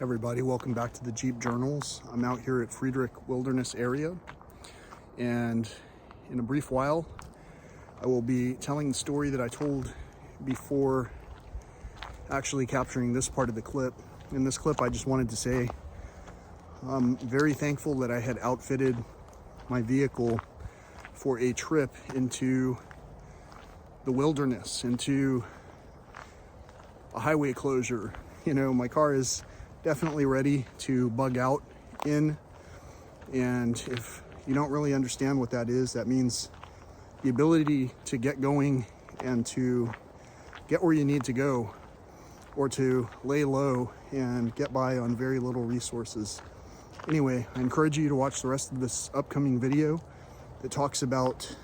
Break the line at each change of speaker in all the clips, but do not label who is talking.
Everybody, welcome back to the Jeep Journals. I'm out here at Friedrich Wilderness area, and in a brief while I will be telling the story that I told before actually capturing this part of the clip. In this clip, I just wanted to say I'm very thankful that I had outfitted my vehicle for a trip into the wilderness, into a highway closure. You know, my car is definitely ready to bug out in, and if you don't really understand what that is, that means the ability to get going and to get where you need to go, or to lay low and get by on very little resources. Anyway, I encourage you to watch the rest of this upcoming video that talks about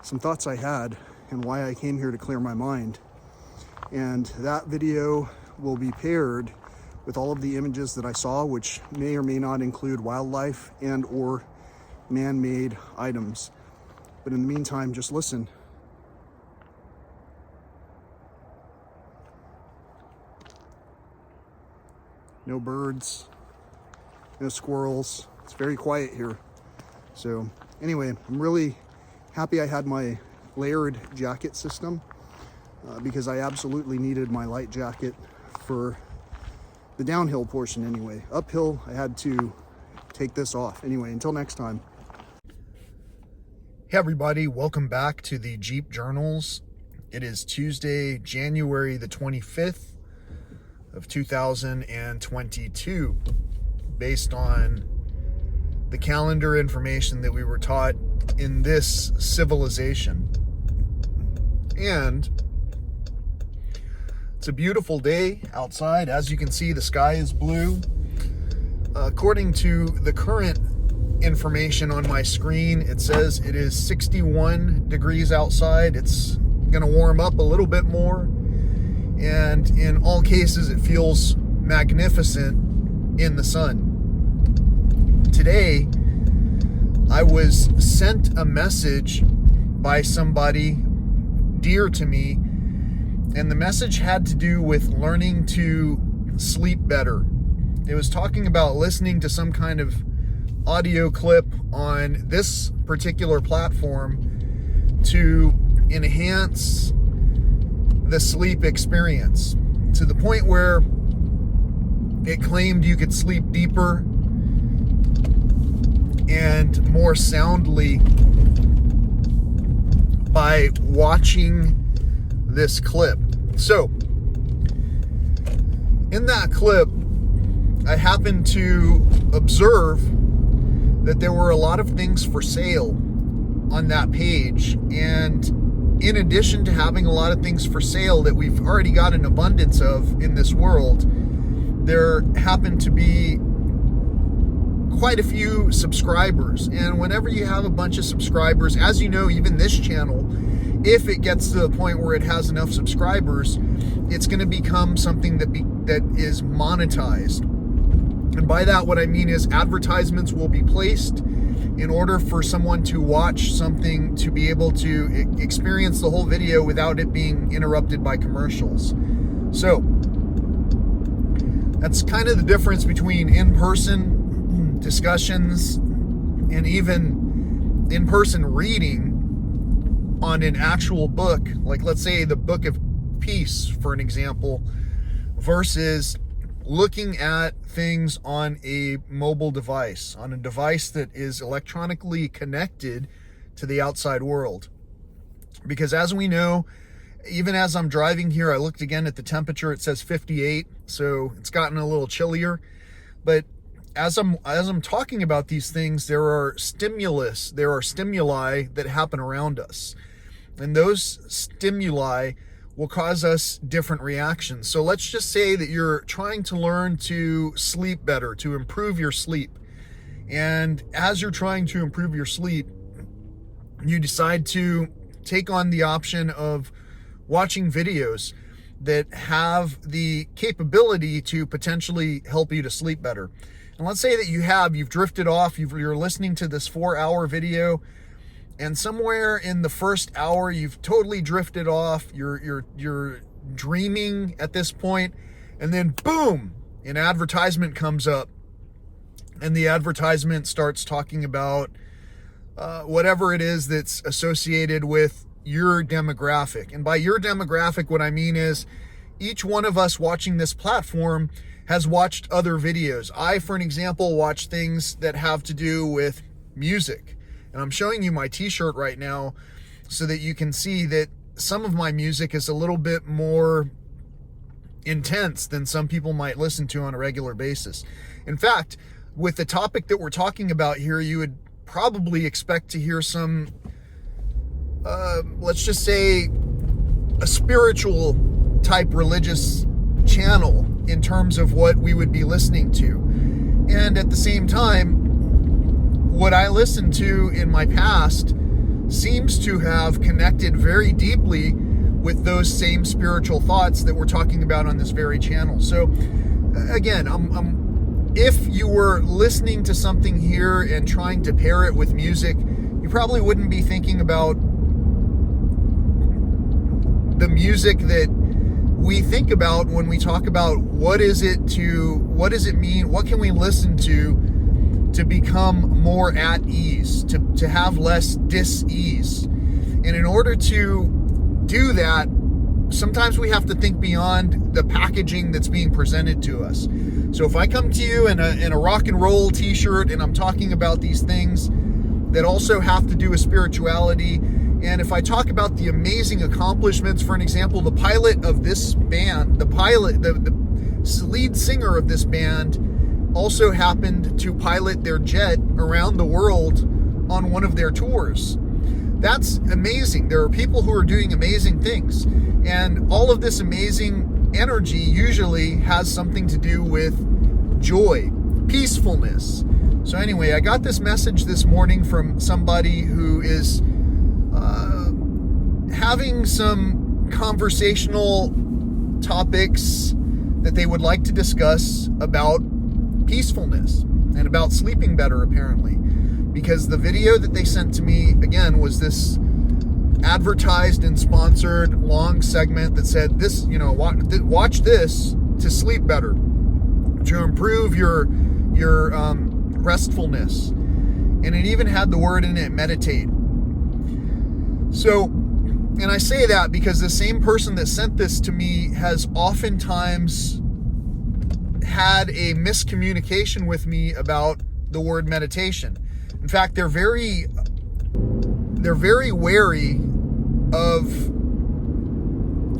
some thoughts I had and why I came here to clear my mind. And that video will be paired with all of the images that I saw, which may or may not include wildlife and or man-made items. But in the meantime, just listen. No birds, no squirrels. It's very quiet here. So anyway, I'm really happy I had my layered jacket system because I absolutely needed my light jacket for the downhill portion anyway. Uphill, I had to take this off. Anyway, until next time. Hey everybody, welcome back to the Jeep Journals. It is Tuesday, January the 25th of 2022. Based on the calendar information that we were taught in this civilization. And it's a beautiful day outside. As you can see, the sky is blue. According to the current information on my screen, it says it is 61 degrees outside. It's gonna warm up a little bit more. And in all cases, it feels magnificent in the sun. Today, I was sent a message by somebody dear to me, and the message had to do with learning to sleep better. It was talking about listening to some kind of audio clip on this particular platform to enhance the sleep experience to the point where it claimed you could sleep deeper and more soundly by watching this clip. So, in that clip, I happened to observe that there were a lot of things for sale on that page. And in addition to having a lot of things for sale that we've already got an abundance of in this world, there happened to be quite a few subscribers. And whenever you have a bunch of subscribers, as you know, even this channel, if it gets to the point where it has enough subscribers, it's going to become something that is monetized. And by that, what I mean is advertisements will be placed in order for someone to watch something to be able to experience the whole video without it being interrupted by commercials. So that's kind of the difference between in-person discussions and even in-person reading on an actual book, like let's say the Book of Peace, for an example, versus looking at things on a mobile device, on a device that is electronically connected to the outside world. Because as we know, even as I'm driving here, I looked again at the temperature, it says 58, so it's gotten a little chillier. But as I'm talking about these things, there are stimuli that happen around us. And those stimuli will cause us different reactions. So let's just say that you're trying to learn to sleep better, to improve your sleep. And as you're trying to improve your sleep, you decide to take on the option of watching videos that have the capability to potentially help you to sleep better. And let's say that you've drifted off, you're listening to this 4-hour video, and somewhere in the first hour, you've totally drifted off. You're dreaming at this point, and then boom, an advertisement comes up, and the advertisement starts talking about whatever it is that's associated with your demographic. And by your demographic, what I mean is each one of us watching this platform has watched other videos. I, for an example, watch things that have to do with music. And I'm showing you my t-shirt right now so that you can see that some of my music is a little bit more intense than some people might listen to on a regular basis. In fact, with the topic that we're talking about here, you would probably expect to hear some, let's just say, a spiritual type religious channel in terms of what we would be listening to. And at the same time, what I listened to in my past seems to have connected very deeply with those same spiritual thoughts that we're talking about on this very channel. So again, if you were listening to something here and trying to pair it with music, you probably wouldn't be thinking about the music that we think about when we talk about what does it mean, what can we listen to become more at ease, to have less dis-ease. And in order to do that, sometimes we have to think beyond the packaging that's being presented to us. So if I come to you in a rock and roll t-shirt and I'm talking about these things that also have to do with spirituality, and if I talk about the amazing accomplishments, for an example, the pilot of this band, the lead singer of this band also happened to pilot their jet around the world on one of their tours. That's amazing. There are people who are doing amazing things. And all of this amazing energy usually has something to do with joy, peacefulness. So anyway, I got this message this morning from somebody who is having some conversational topics that they would like to discuss about peacefulness and about sleeping better, apparently. Because the video that they sent to me, again, was this advertised and sponsored long segment that said this, watch this to sleep better, to improve your restfulness. And it even had the word in it, meditate. So, and I say that because the same person that sent this to me has oftentimes had a miscommunication with me about the word meditation. In fact, they're very wary of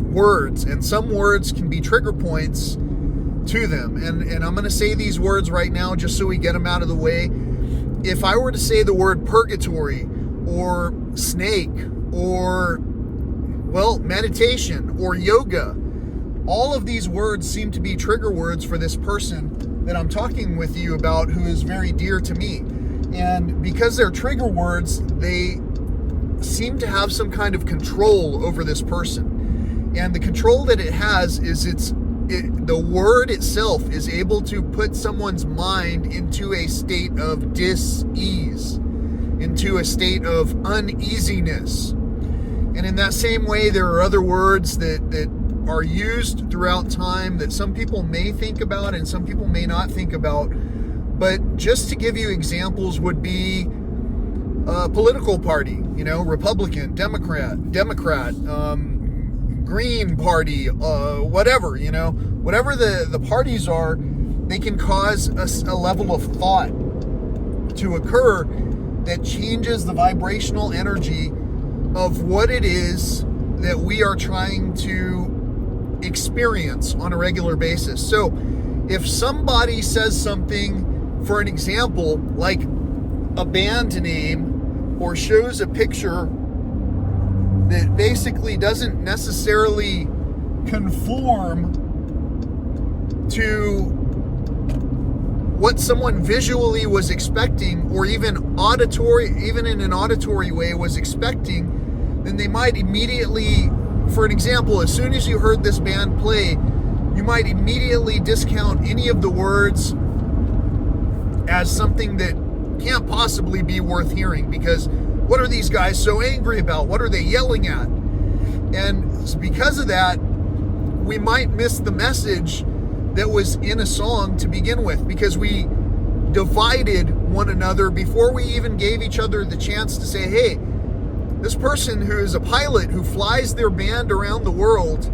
words, and some words can be trigger points to them. And I'm going to say these words right now just so we get them out of the way. If I were to say the word purgatory or snake or, well, meditation or yoga, all of these words seem to be trigger words for this person that I'm talking with you about, who is very dear to me. And because they're trigger words, they seem to have some kind of control over this person. And the control that it has is the word itself is able to put someone's mind into a state of dis-ease, into a state of uneasiness. And in that same way, there are other words that are used throughout time that some people may think about and some people may not think about. But just to give you examples would be a political party, Republican, Democrat, Green Party, whatever, whatever the parties are, they can cause a level of thought to occur that changes the vibrational energy of what it is that we are trying to experience on a regular basis. So if somebody says something, for an example, like a band name, or shows a picture that basically doesn't necessarily conform to what someone visually was expecting, or even in an auditory way was expecting, then they might immediately, for an example, as soon as you heard this band play, you might immediately discount any of the words as something that can't possibly be worth hearing, because what are these guys so angry about? What are they yelling at? And because of that, we might miss the message that was in a song to begin with, because we divided one another before we even gave each other the chance to say, hey, this person who is a pilot who flies their band around the world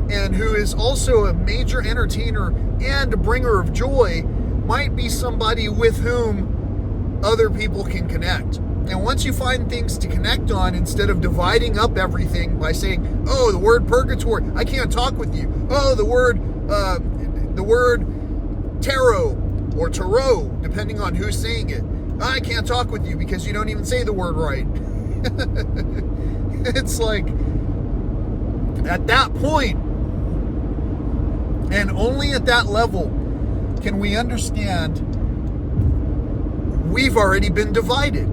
and who is also a major entertainer and a bringer of joy might be somebody with whom other people can connect. And once you find things to connect on, instead of dividing up everything by saying, oh, the word purgatory, I can't talk with you. Oh, the word tarot or tarot, depending on who's saying it. I can't talk with you because you don't even say the word right. It's like, at that point, and only at that level, can we understand we've already been divided.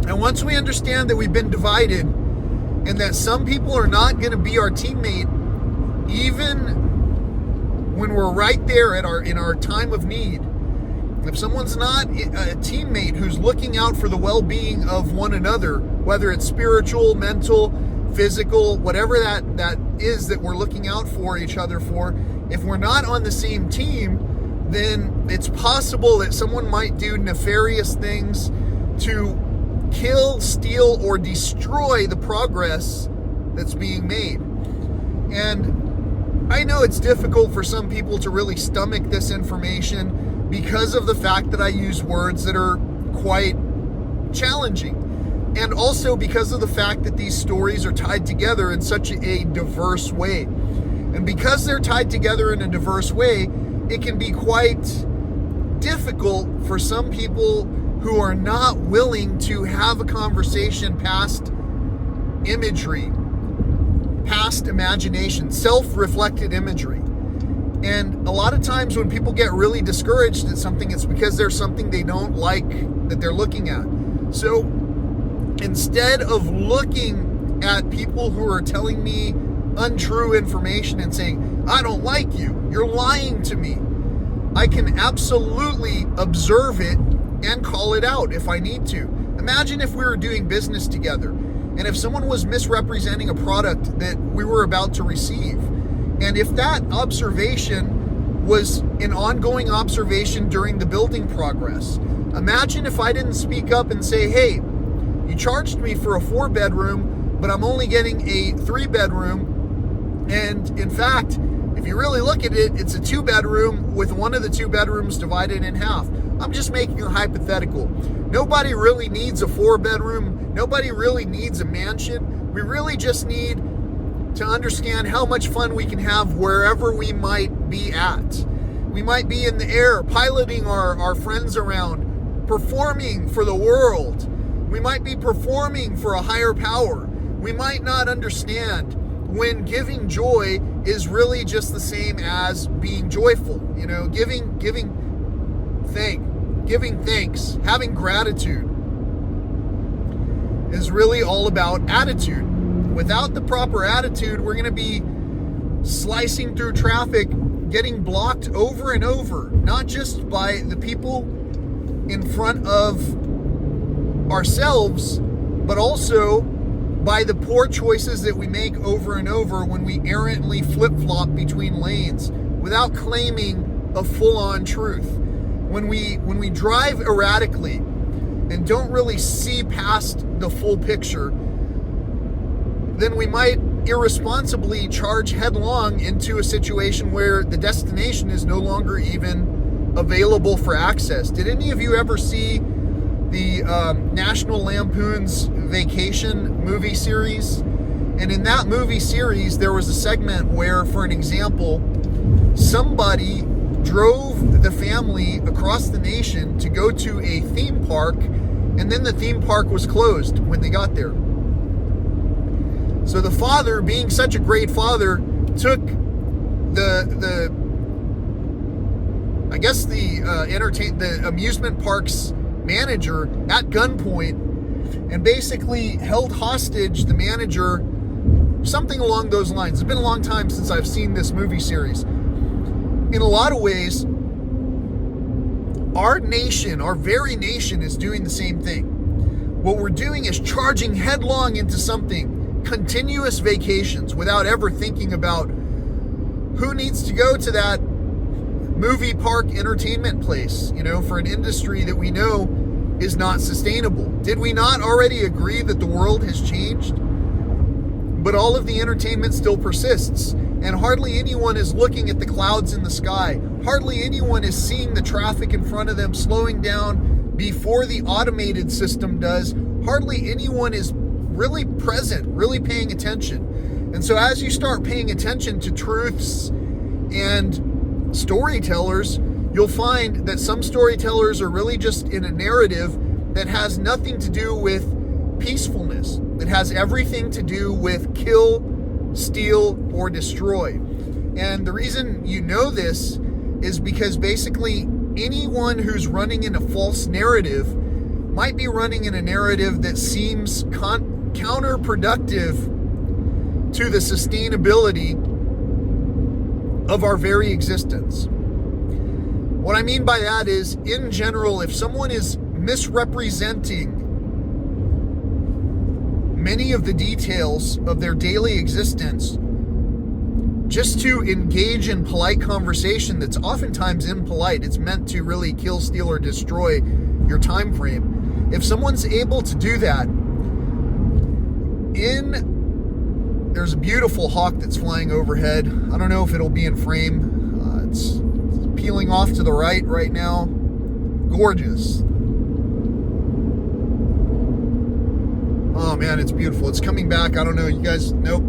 And once we understand that we've been divided and that some people are not going to be our teammate, even when we're right there in our time of need, if someone's not a teammate who's looking out for the well-being of one another, whether it's spiritual, mental, physical, whatever that is that we're looking out for each other for, if we're not on the same team, then it's possible that someone might do nefarious things to kill, steal, or destroy the progress that's being made. And I know it's difficult for some people to really stomach this information because of the fact that I use words that are quite challenging. And also because of the fact that these stories are tied together in such a diverse way. And because they're tied together in a diverse way, it can be quite difficult for some people who are not willing to have a conversation past imagery, past imagination, self-reflected imagery. And a lot of times when people get really discouraged at something, it's because there's something they don't like that they're looking at. So instead of looking at people who are telling me untrue information and saying, I don't like you, you're lying to me, I can absolutely observe it and call it out if I need to. Imagine if we were doing business together and if someone was misrepresenting a product that we were about to receive. And if that observation was an ongoing observation during the building progress, imagine if I didn't speak up and say, hey, you charged me for a 4-bedroom, but I'm only getting a 3-bedroom. And in fact, if you really look at it, it's a 2-bedroom with one of the 2 bedrooms divided in half. I'm just making a hypothetical. Nobody really needs a 4-bedroom. Nobody really needs a mansion. We really just need to understand how much fun we can have wherever we might be at. We might be in the air, piloting our friends around, performing for the world. We might be performing for a higher power. We might not understand when giving joy is really just the same as being joyful. You know, giving thanks, having gratitude is really all about attitude. Without the proper attitude, we're going to be slicing through traffic, getting blocked over and over, not just by the people in front of ourselves, but also by the poor choices that we make over and over when we errantly flip-flop between lanes without claiming a full-on truth. When we drive erratically and don't really see past the full picture, then we might irresponsibly charge headlong into a situation where the destination is no longer even available for access. Did any of you ever see the National Lampoon's Vacation movie series? And in that movie series, there was a segment where, for an example, somebody drove the family across the nation to go to a theme park, and then the theme park was closed when they got there. So the father, being such a great father, took the amusement park's manager at gunpoint and basically held hostage the manager, something along those lines. It's been a long time since I've seen this movie series. In a lot of ways, our nation, our very nation, is doing the same thing. What we're doing is charging headlong into something, continuous vacations, without ever thinking about Who needs to go to that movie park entertainment place, for an industry that we know is not sustainable? Did we not already agree that the world has changed? But all of the entertainment still persists, and hardly anyone is looking at the clouds in the sky. Hardly anyone is seeing the traffic in front of them slowing down before the automated system does. Hardly anyone is really present, really paying attention. And so as you start paying attention to truths and storytellers, you'll find that some storytellers are really just in a narrative that has nothing to do with peacefulness. It has everything to do with kill, steal, or destroy. And the reason you know this is because basically anyone who's running in a false narrative might be running in a narrative that seems counterproductive to the sustainability of our very existence. What I mean by that is, in general, if someone is misrepresenting many of the details of their daily existence just to engage in polite conversation that's oftentimes impolite, it's meant to really kill, steal, or destroy your time frame. If someone's able to do that, there's a beautiful hawk that's flying overhead. I don't know if it'll be in frame. It's peeling off to the right now. Gorgeous. Oh man, it's beautiful. It's coming back. I don't know. You guys, nope.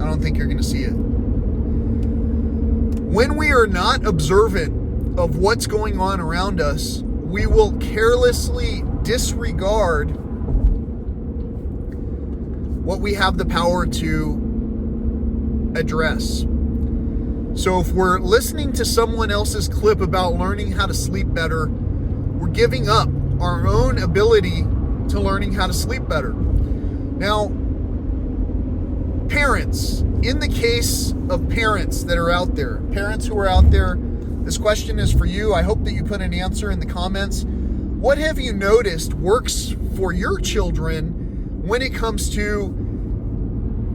I don't think you're going to see it. When we are not observant of what's going on around us, we will carelessly disregard what we have the power to address. So if we're listening to someone else's clip about learning how to sleep better, we're giving up our own ability to learning how to sleep better. Now, parents, in the case of parents that are out there, parents who are out there, this question is for you. I hope that you put an answer in the comments. What have you noticed works for your children when it comes to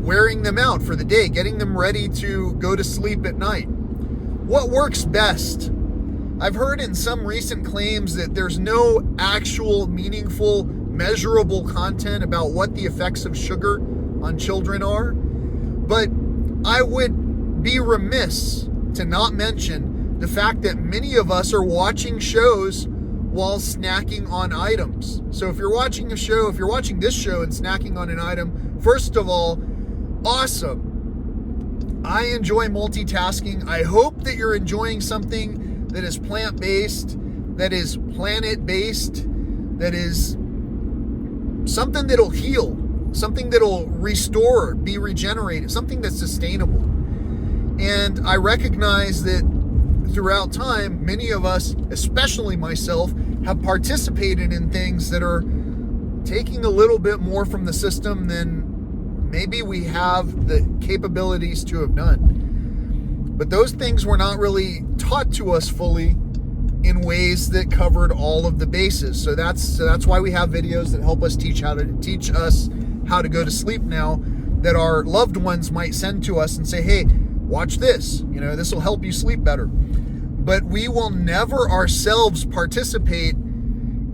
wearing them out for the day, getting them ready to go to sleep at night? What works best? I've heard in some recent claims that there's no actual meaningful, measurable content about what the effects of sugar on children are. But I would be remiss to not mention the fact that many of us are watching shows while snacking on items. So if you're watching this show and snacking on an item, first of all, awesome. I enjoy multitasking. I hope that you're enjoying something that is plant-based, that is planet-based, that is something that'll heal, something that'll restore, be regenerated, something that's sustainable. And I recognize that throughout time, many of us, especially myself, have participated in things that are taking a little bit more from the system than maybe we have the capabilities to have done. But those things were not really taught to us fully in ways that covered all of the bases. So that's why we have videos that help us teach us how to go to sleep now, that our loved ones might send to us and say, hey, watch this, this will help you sleep better. But we will never ourselves participate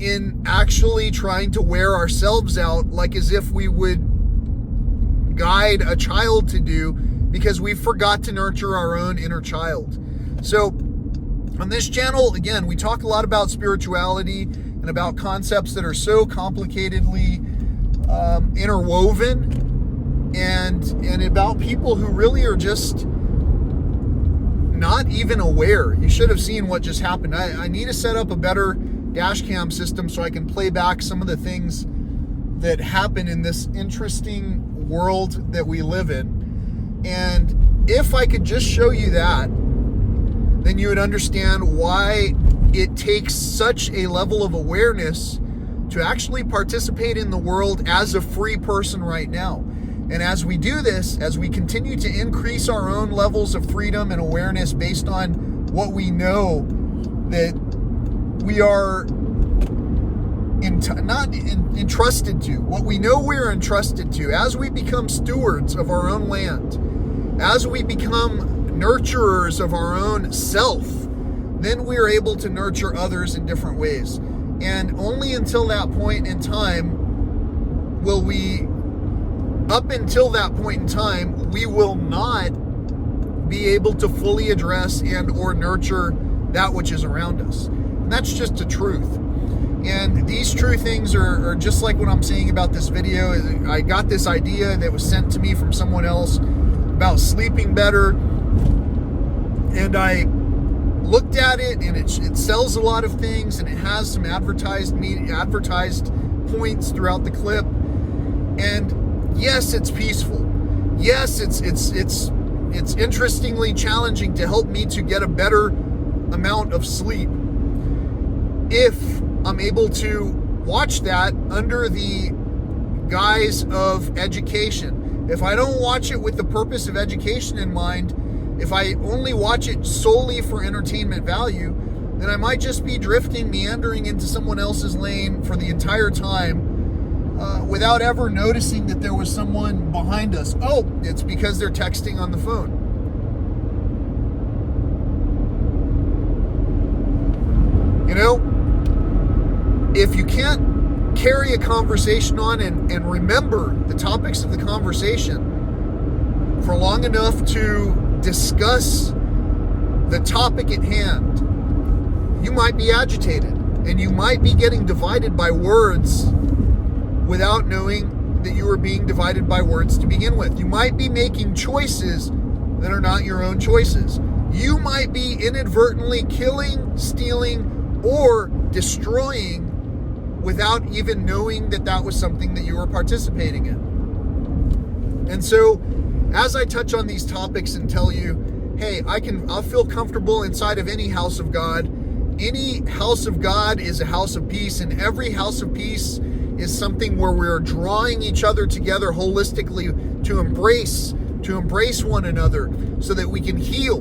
in actually trying to wear ourselves out like as if we would guide a child to do, because we forgot to nurture our own inner child. So on this channel, again, we talk a lot about spirituality and about concepts that are so complicatedly interwoven, and about people who really are just not even aware. You should have seen what just happened. I need to set up a better dash cam system so I can play back some of the things that happen in this interesting world that we live in. And if I could just show you that, then you would understand why it takes such a level of awareness to actually participate in the world as a free person right now. And as we do this, as we continue to increase our own levels of freedom and awareness based on what we know that we are entrusted to, what we know we're entrusted to, as we become stewards of our own land, as we become nurturers of our own self, then we are able to nurture others in different ways. And only until that point in time will we, up until that point in time, we will not be able to fully address and or nurture that which is around us. And that's just the truth. And these true things are just like what I'm saying about this video. I got this idea that was sent to me from someone else about sleeping better. And I looked at it, and it sells a lot of things, and it has some advertised points throughout the clip. And yes, it's peaceful. Yes, it's interestingly challenging to help me to get a better amount of sleep if I'm able to watch that under the guise of education. If I don't watch it with the purpose of education in mind, if I only watch it solely for entertainment value, then I might just be drifting, meandering into someone else's lane for the entire time without ever noticing that there was someone behind us. Oh, it's because they're texting on the phone. You know, if you can't carry a conversation on and remember the topics of the conversation for long enough to discuss the topic at hand, you might be agitated, and you might be getting divided by words without knowing that you are being divided by words to begin with. You might be making choices that are not your own choices. You might be inadvertently killing, stealing, or destroying without even knowing that that was something that you were participating in. And so, as I touch on these topics and tell you, hey, I'll feel comfortable inside of any house of God. Any house of God is a house of peace, and every house of peace is something where we're drawing each other together holistically to embrace one another so that we can heal.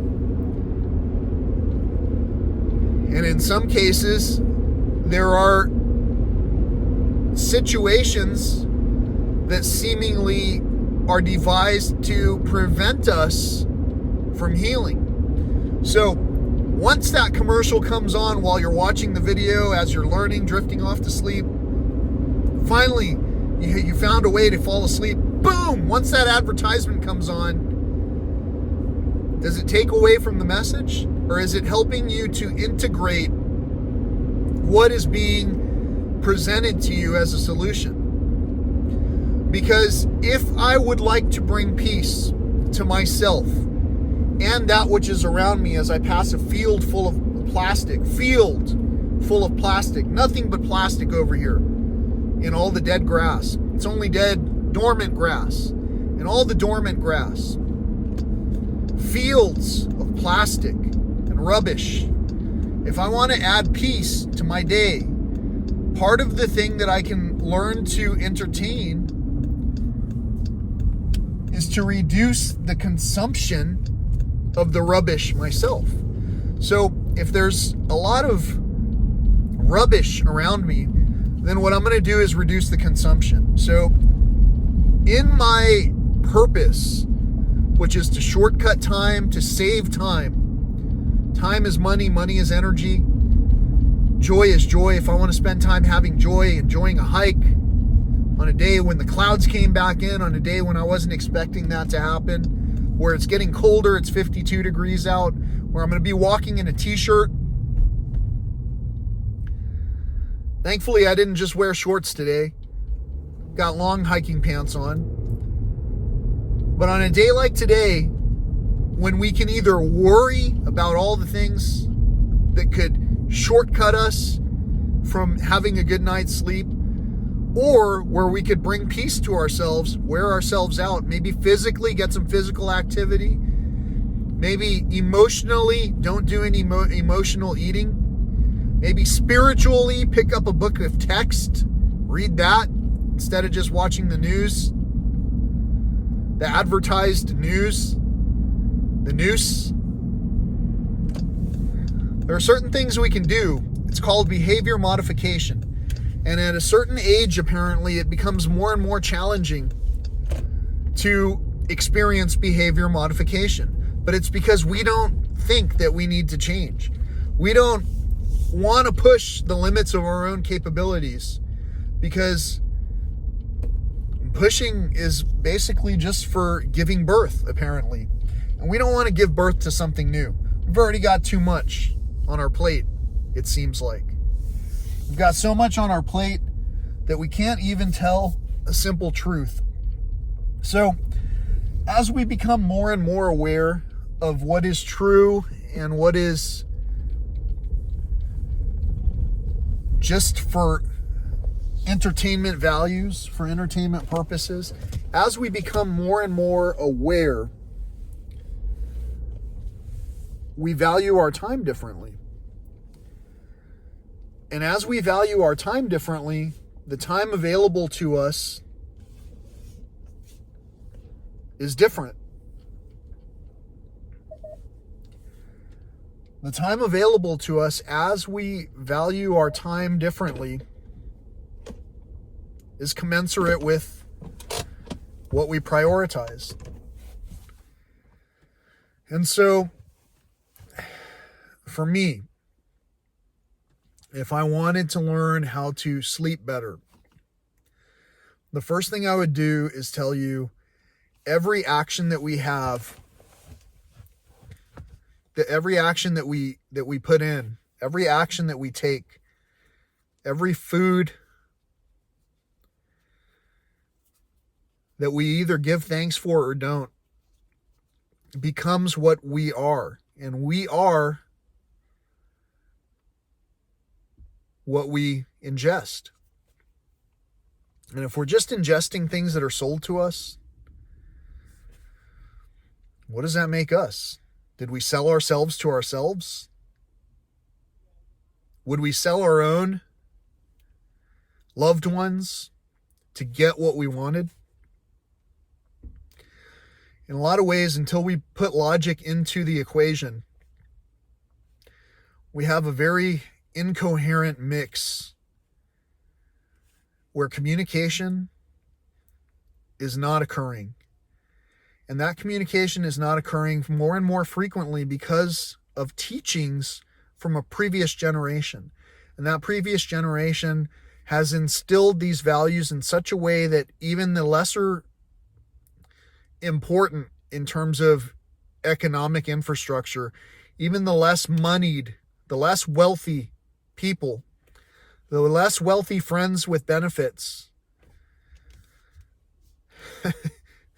And in some cases, there are situations that seemingly are devised to prevent us from healing. So once that commercial comes on while you're watching the video, as you're learning, drifting off to sleep, finally you found a way to fall asleep. Boom! Once that advertisement comes on, does it take away from the message? Or is it helping you to integrate what is being presented to you as a solution? Because if I would like to bring peace to myself and that which is around me as I pass a field full of plastic, nothing but plastic over here in all the dead grass. It's only dead, dormant grass. And all the dormant grass, fields of plastic and rubbish. If I want to add peace to my day, part of the thing that I can learn to entertain is to reduce the consumption of the rubbish myself. So if there's a lot of rubbish around me, then what I'm going to do is reduce the consumption. So in my purpose, which is to shortcut time, to save time. Time is money, money is energy. Joy is joy. If I want to spend time having joy, enjoying a hike on a day when the clouds came back in, on a day when I wasn't expecting that to happen, where it's getting colder, it's 52 degrees out, where I'm going to be walking in a t-shirt. Thankfully, I didn't just wear shorts today. Got long hiking pants on. But on a day like today, when we can either worry about all the things that could shortcut us from having a good night's sleep, or where we could bring peace to ourselves, wear ourselves out, maybe physically get some physical activity, maybe emotionally don't do any emotional eating, maybe spiritually pick up a book of text, read that instead of just watching the news, the advertised news, the noose. There are certain things we can do. It's called behavior modification. And at a certain age, apparently, it becomes more and more challenging to experience behavior modification. but it's because we don't think that we need to change. We don't want to push the limits of our own capabilities, because pushing is basically just for giving birth, apparently. And we don't want to give birth to something new. We've already got too much on our plate, it seems like. We've got so much on our plate that we can't even tell a simple truth. So, as we become more and more aware of what is true and what is just for entertainment values, for entertainment purposes, as we become more and more aware, we value our time differently. And as we value our time differently, the time available to us is different. The time available to us as we value our time differently is commensurate with what we prioritize. And so, for me, if I wanted to learn how to sleep better, the first thing I would do is tell you every action that we have, that every action that we put in, every action that we take, every food that we either give thanks for or don't, becomes what we are. And we are what we ingest. And if we're just ingesting things that are sold to us, what does that make us? Did we sell ourselves to ourselves? Would we sell our own loved ones to get what we wanted? In a lot of ways, until we put logic into the equation, we have a very incoherent mix where communication is not occurring. And that communication is not occurring more and more frequently because of teachings from a previous generation. And that previous generation has instilled these values in such a way that even the lesser important in terms of economic infrastructure, even the less moneyed, the less wealthy people, the less wealthy friends with benefits.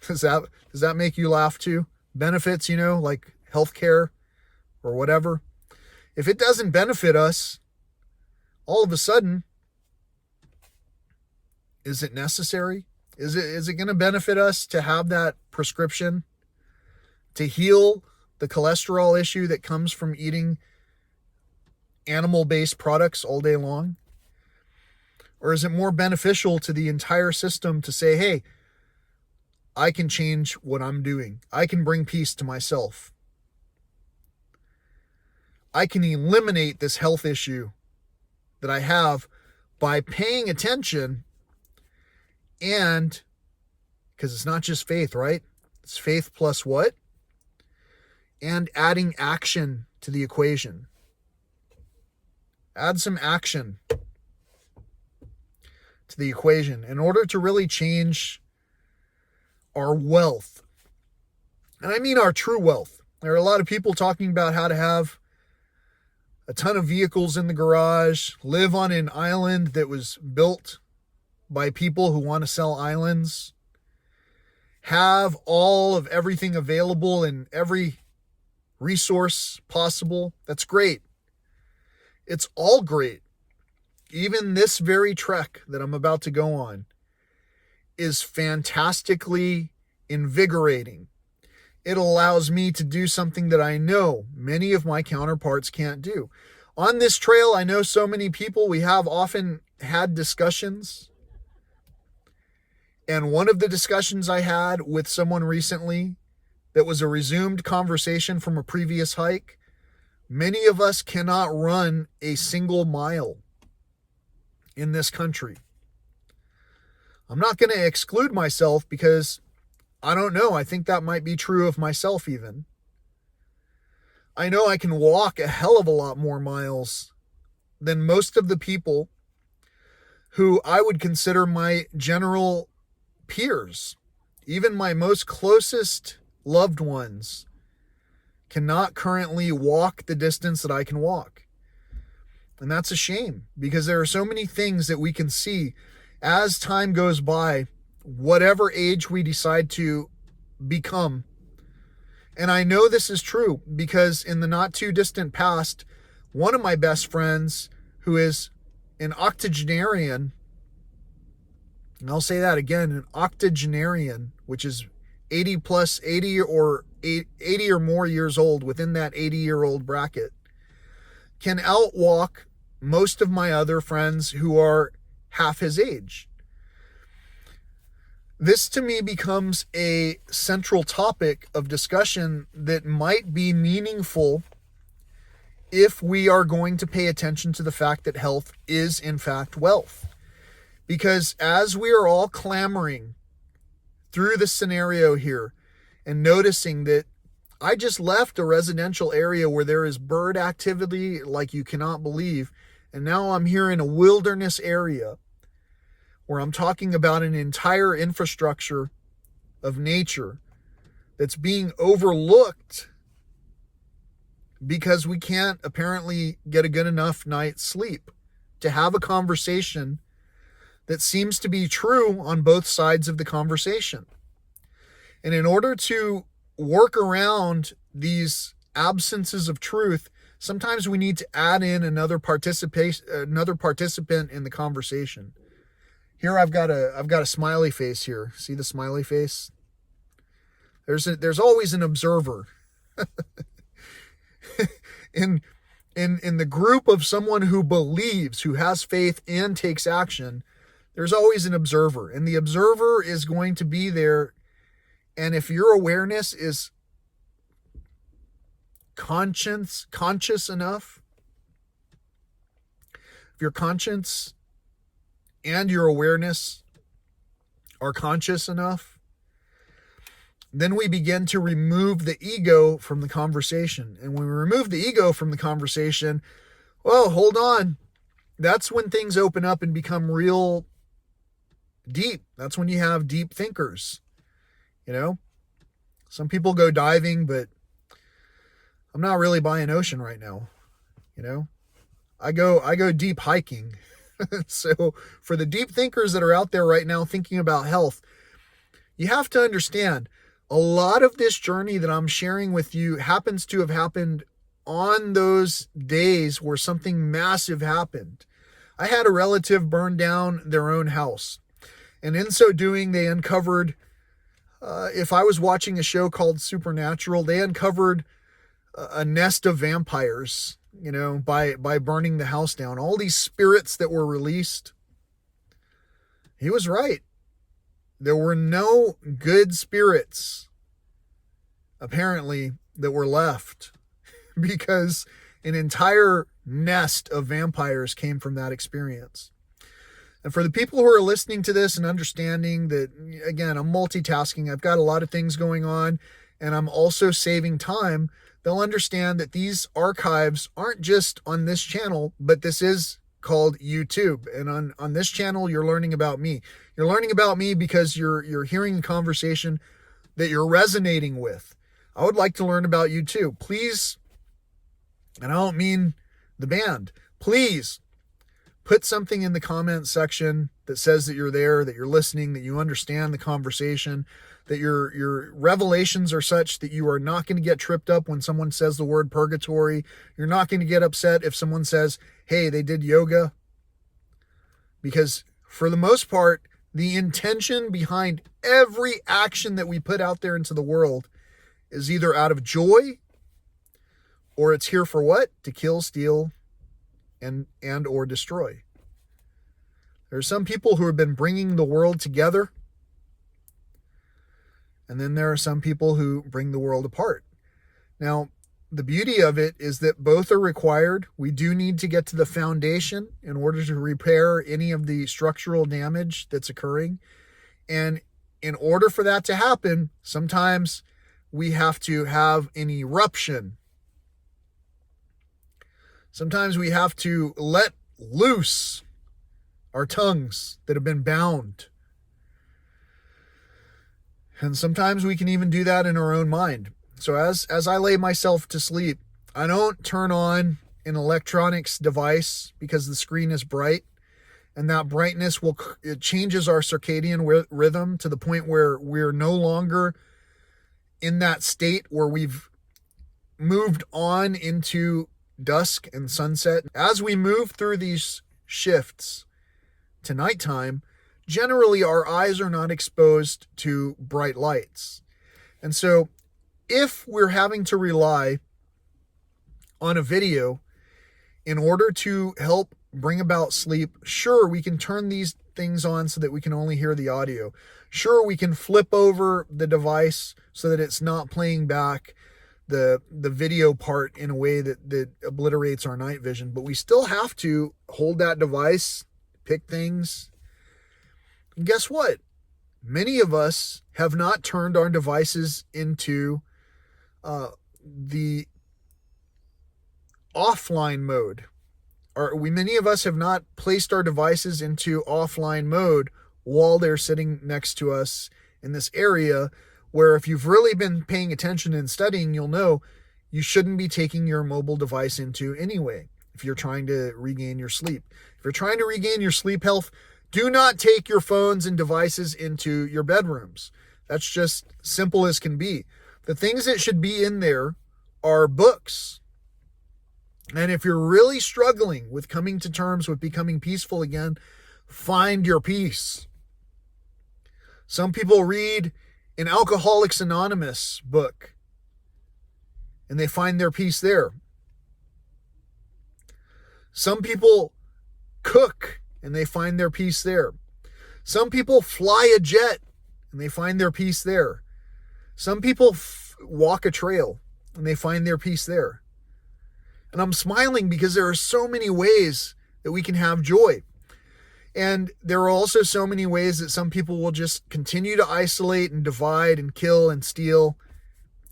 Does that make you laugh too? Benefits, like healthcare or whatever. If it doesn't benefit us, all of a sudden, is it necessary? Is it going to benefit us to have that prescription to heal the cholesterol issue that comes from eating animal-based products all day long? Or is it more beneficial to the entire system to say, hey, I can change what I'm doing. I can bring peace to myself. I can eliminate this health issue that I have by paying attention, and because it's not just faith, right? It's faith plus what? And adding action to the equation. Add some action to the equation in order to really change our wealth. And I mean our true wealth. There are a lot of people talking about how to have a ton of vehicles in the garage, live on an island that was built by people who want to sell islands, have all of everything available in every resource possible. That's great. It's all great. Even this very trek that I'm about to go on is fantastically invigorating. It allows me to do something that I know many of my counterparts can't do. On this trail, I know so many people, we have often had discussions. And one of the discussions I had with someone recently that was a resumed conversation from a previous hike, many of us cannot run a single mile in this country. I'm not going to exclude myself because I don't know. I think that might be true of myself even. I know I can walk a hell of a lot more miles than most of the people who I would consider my general peers. Even my most closest loved ones cannot currently walk the distance that I can walk. And that's a shame, because there are so many things that we can see as time goes by, whatever age we decide to become. And I know this is true because in the not too distant past, one of my best friends, who is an octogenarian, and I'll say that again, an octogenarian, which is 80 or more years old, within that 80-year-old bracket, can outwalk most of my other friends who are half his age. This to me becomes a central topic of discussion that might be meaningful if we are going to pay attention to the fact that health is in fact wealth. Because as we are all clamoring through the scenario here and noticing that I just left a residential area where there is bird activity like you cannot believe, and now I'm here in a wilderness area where I'm talking about an entire infrastructure of nature that's being overlooked because we can't apparently get a good enough night's sleep to have a conversation that seems to be true on both sides of the conversation. And in order to work around these absences of truth, sometimes we need to add in another participant in the conversation. Here I've got a smiley face here. See the smiley face? There's always an observer. in the group of someone who believes, who has faith and takes action, there's always an observer, and the observer is going to be there. And if your awareness is conscious enough, if your conscience and your awareness are conscious enough, then we begin to remove the ego from the conversation. And when we remove the ego from the conversation, well, hold on. That's when things open up and become real deep. That's when you have deep thinkers. You know, some people go diving, but I'm not really buying ocean right now. You know, I go deep hiking. So for the deep thinkers that are out there right now thinking about health, you have to understand a lot of this journey that I'm sharing with you happens to have happened on those days where something massive happened. I had a relative burn down their own house, and in so doing, they uncovered, if I was watching a show called Supernatural, they uncovered a nest of vampires, you know, by burning the house down. All these spirits that were released. He was right. There were no good spirits, apparently, that were left because an entire nest of vampires came from that experience. And for the people who are listening to this and understanding that, again, I'm multitasking, I've got a lot of things going on, and I'm also saving time, they'll understand that these archives aren't just on this channel, but this is called YouTube. And on this channel, you're learning about me. You're learning about me because you're hearing a conversation that you're resonating with. I would like to learn about you too. Please, and I don't mean the band, please put something in the comment section that says that you're there, that you're listening, that you understand the conversation, that your revelations are such that you are not going to get tripped up when someone says the word purgatory. You're not going to get upset if someone says, hey, they did yoga. Because for the most part, the intention behind every action that we put out there into the world is either out of joy, or it's here for what? To kill, steal, and or destroy. There are some people who have been bringing the world together, and then there are some people who bring the world apart. Now, the beauty of it is that both are required. We do need to get to the foundation in order to repair any of the structural damage that's occurring. And in order for that to happen, sometimes we have to have an eruption Sometimes we have to let loose our tongues that have been bound. And sometimes we can even do that in our own mind. So as I lay myself to sleep, I don't turn on an electronics device because the screen is bright, and that brightness it changes our circadian rhythm to the point where we're no longer in that state where we've moved on into dusk and sunset. As we move through these shifts to nighttime, generally our eyes are not exposed to bright lights. And so if we're having to rely on a video in order to help bring about sleep, sure, we can turn these things on so that we can only hear the audio. Sure, we can flip over the device so that it's not playing back the video part in a way that obliterates our night vision, but we still have to hold that device, pick things. And guess what? Many of us have not turned our devices into the offline mode. Many of us have not placed our devices into offline mode while they're sitting next to us in this area where, if you've really been paying attention and studying, you'll know you shouldn't be taking your mobile device into anyway if you're trying to regain your sleep. If you're trying to regain your sleep health, do not take your phones and devices into your bedrooms. That's just simple as can be. The things that should be in there are books. And if you're really struggling with coming to terms with becoming peaceful again, find your peace. Some people read an Alcoholics Anonymous book and they find their peace there. Some people cook and they find their peace there. Some people fly a jet and they find their peace there. Some people walk a trail and they find their peace there. And I'm smiling because there are so many ways that we can have joy. And there are also so many ways that some people will just continue to isolate and divide and kill and steal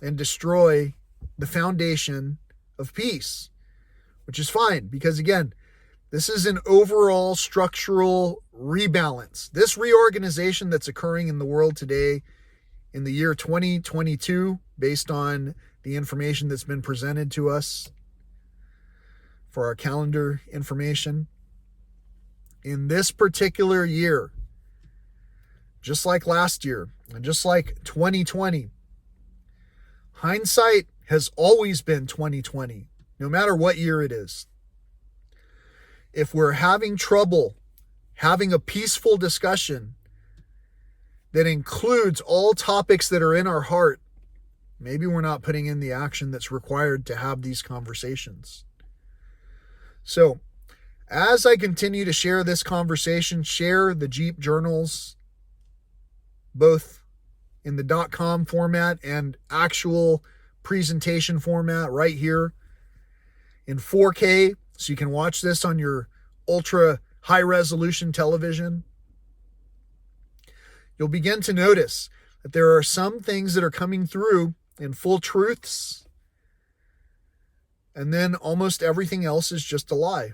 and destroy the foundation of peace, which is fine because, again, this is an overall structural rebalance. This reorganization that's occurring in the world today in the year 2022, based on the information that's been presented to us for our calendar information, in this particular year, just like last year and just like 2020, hindsight has always been 2020, no matter what year it is. If we're having trouble having a peaceful discussion that includes all topics that are in our heart, maybe we're not putting in the action that's required to have these conversations. So, as I continue to share this conversation, share the Jeep journals, both in the .com format and actual presentation format right here in 4K, so you can watch this on your ultra high resolution television. You'll begin to notice that there are some things that are coming through in full truths, and then almost everything else is just a lie.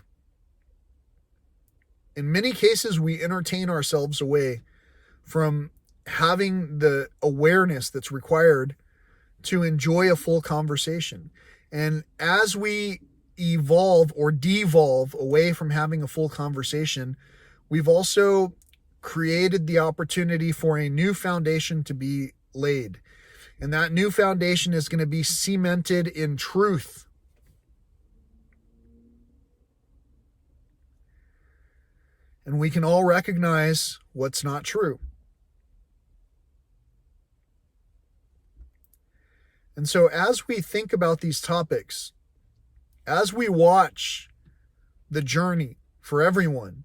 In many cases, we entertain ourselves away from having the awareness that's required to enjoy a full conversation. And as we evolve or devolve away from having a full conversation, we've also created the opportunity for a new foundation to be laid. And that new foundation is going to be cemented in truth. And we can all recognize what's not true. And so as we think about these topics, as we watch the journey for everyone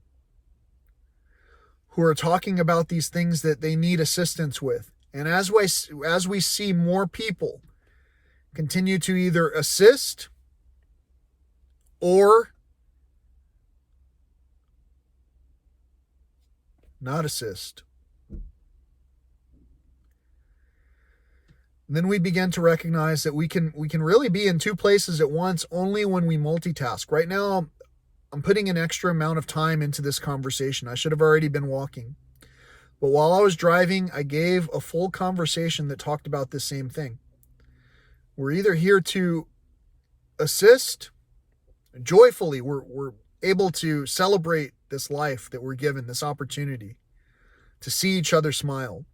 who are talking about these things that they need assistance with, and as we see more people continue to either assist or not assist, then we begin to recognize that we can really be in two places at once only when we multitask. Right now, I'm putting an extra amount of time into this conversation. I should have already been walking. But while I was driving, I gave a full conversation that talked about this same thing. We're either here to assist joyfully. We're able to celebrate this life that we're given, this opportunity to see each other smile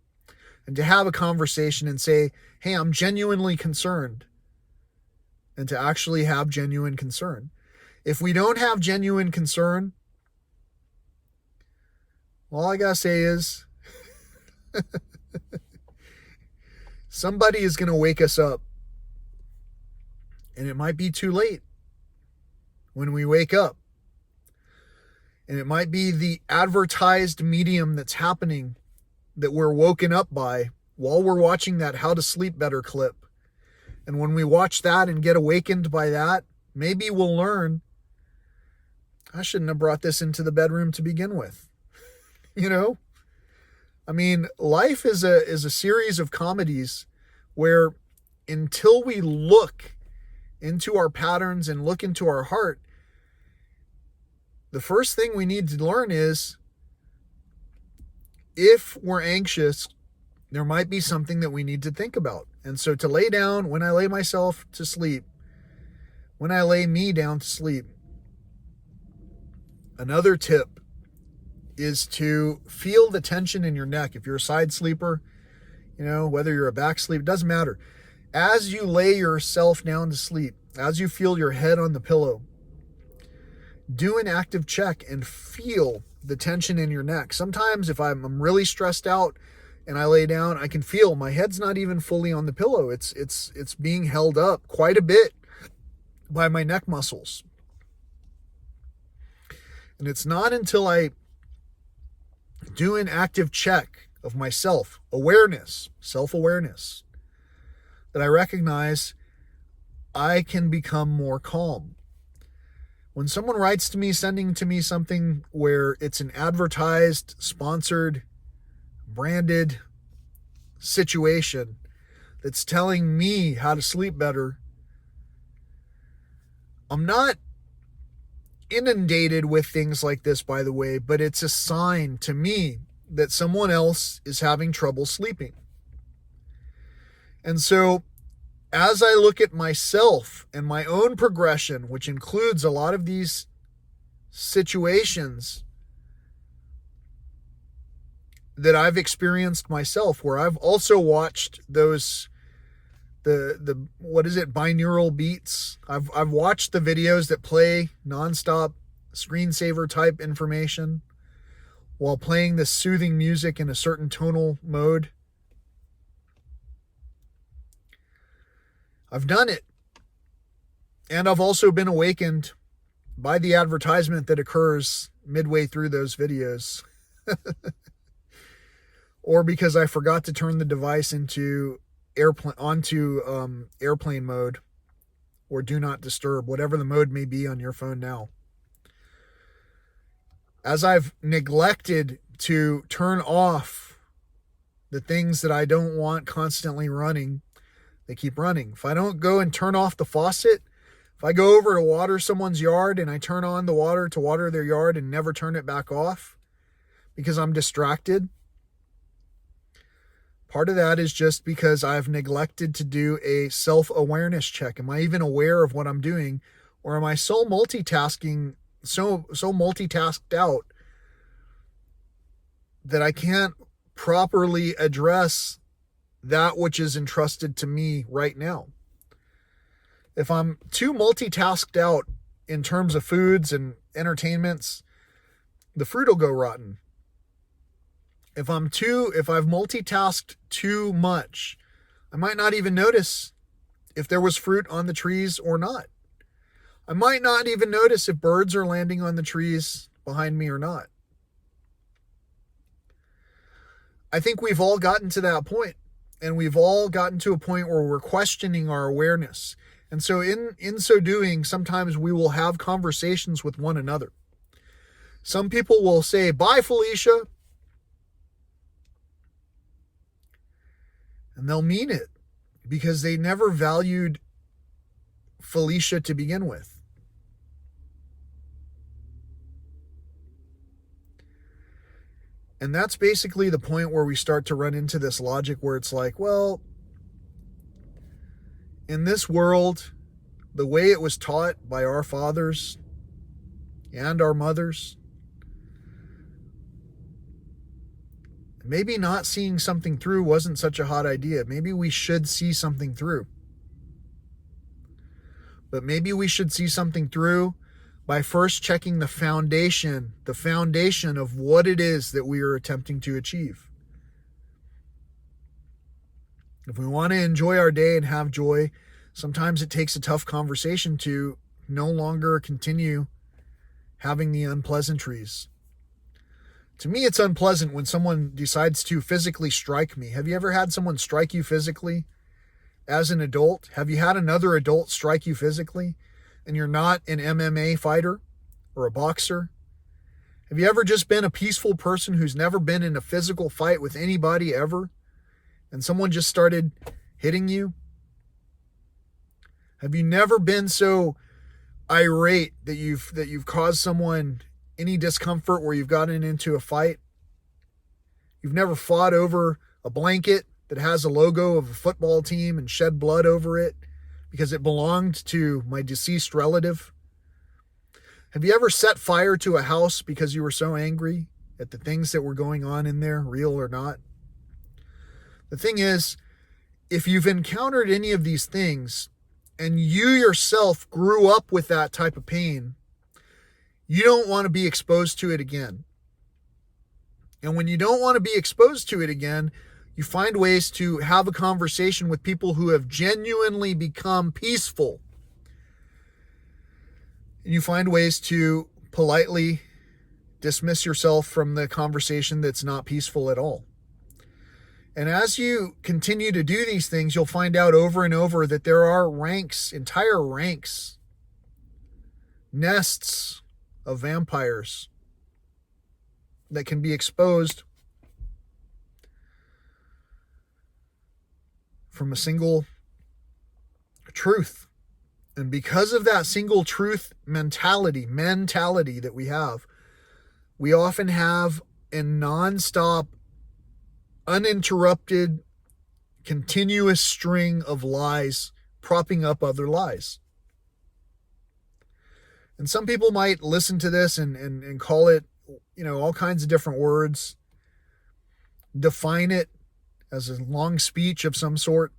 and to have a conversation and say, hey, I'm genuinely concerned, and to actually have genuine concern. If we don't have genuine concern, all I gotta say is somebody is going to wake us up, and it might be too late when we wake up. And it might be the advertised medium that's happening that we're woken up by while we're watching that How to Sleep Better clip. And when we watch that and get awakened by that, maybe we'll learn, I shouldn't have brought this into the bedroom to begin with. You know? I mean, life is a series of comedies where until we look into our patterns and look into our heart, the first thing we need to learn is if we're anxious, there might be something that we need to think about. And so to lay down, when I lay myself to sleep, when I lay me down to sleep, another tip is to feel the tension in your neck. If you're a side sleeper, whether you're a back sleep, it doesn't matter. As you lay yourself down to sleep, as you feel your head on the pillow, do an active check and feel the tension in your neck. Sometimes if I'm really stressed out and I lay down, I can feel my head's not even fully on the pillow. It's being held up quite a bit by my neck muscles. And it's not until I do an active check of myself, self-awareness, that I recognize I can become more calm. When someone writes to me, sending to me something where it's an advertised, sponsored, branded situation that's telling me how to sleep better, I'm not inundated with things like this, by the way, but it's a sign to me that someone else is having trouble sleeping. And so as I look at myself and my own progression, which includes a lot of these situations that I've experienced myself, where I've also watched those, binaural beats. I've watched the videos that play nonstop screensaver type information while playing this soothing music in a certain tonal mode. I've done it. And I've also been awakened by the advertisement that occurs midway through those videos. Or because I forgot to turn the device onto airplane mode or do not disturb, whatever the mode may be on your phone now. As I've neglected to turn off the things that I don't want constantly running, they keep running. If I don't go and turn off the faucet, if I go over to water someone's yard and I turn on the water to water their yard and never turn it back off because I'm distracted, part of that is just because I've neglected to do a self-awareness check. Am I even aware of what I'm doing? Or am I so multitasking, so multitasked out that I can't properly address that which is entrusted to me right now? If I'm too multitasked out in terms of foods and entertainments, the fruit will go rotten. If I've multitasked too much, I might not even notice if there was fruit on the trees or not. I might not even notice if birds are landing on the trees behind me or not. I think we've all gotten to that point, and we've all gotten to a point where we're questioning our awareness. And so in so doing, sometimes we will have conversations with one another. Some people will say, "Bye, Felicia." And they'll mean it. because they never valued Felicia to begin with. And that's basically the point where we start to run into this logic where it's like, well, in this world, the way it was taught by our fathers and our mothers, maybe not seeing something through wasn't such a hot idea. Maybe we should see something through. But maybe we should see something through by first checking the foundation of what it is that we are attempting to achieve. If we want to enjoy our day and have joy, sometimes it takes a tough conversation to no longer continue having the unpleasantries. To me, it's unpleasant when someone decides to physically strike me. Have you ever had someone strike you physically as an adult? Have you had another adult strike you physically and you're not an MMA fighter or a boxer? Have you ever just been a peaceful person who's never been in a physical fight with anybody ever, and someone just started hitting you? Have you never been so irate that you've caused someone any discomfort where you've gotten into a fight? You've never fought over a blanket that has a logo of a football team and shed blood over it because it belonged to my deceased relative? Have you ever set fire to a house because you were so angry at the things that were going on in there, real or not? The thing is, if you've encountered any of these things and you yourself grew up with that type of pain, you don't want to be exposed to it again. And when you don't want to be exposed to it again, you find ways to have a conversation with people who have genuinely become peaceful. And you find ways to politely dismiss yourself from the conversation that's not peaceful at all. And as you continue to do these things, you'll find out over and over that there are ranks, entire ranks, nests of vampires that can be exposed from a single truth. And because of that single truth mentality that we often have a nonstop, uninterrupted, continuous string of lies propping up other lies. And some people might listen to this and call it, all kinds of different words, define it as a long speech of some sort.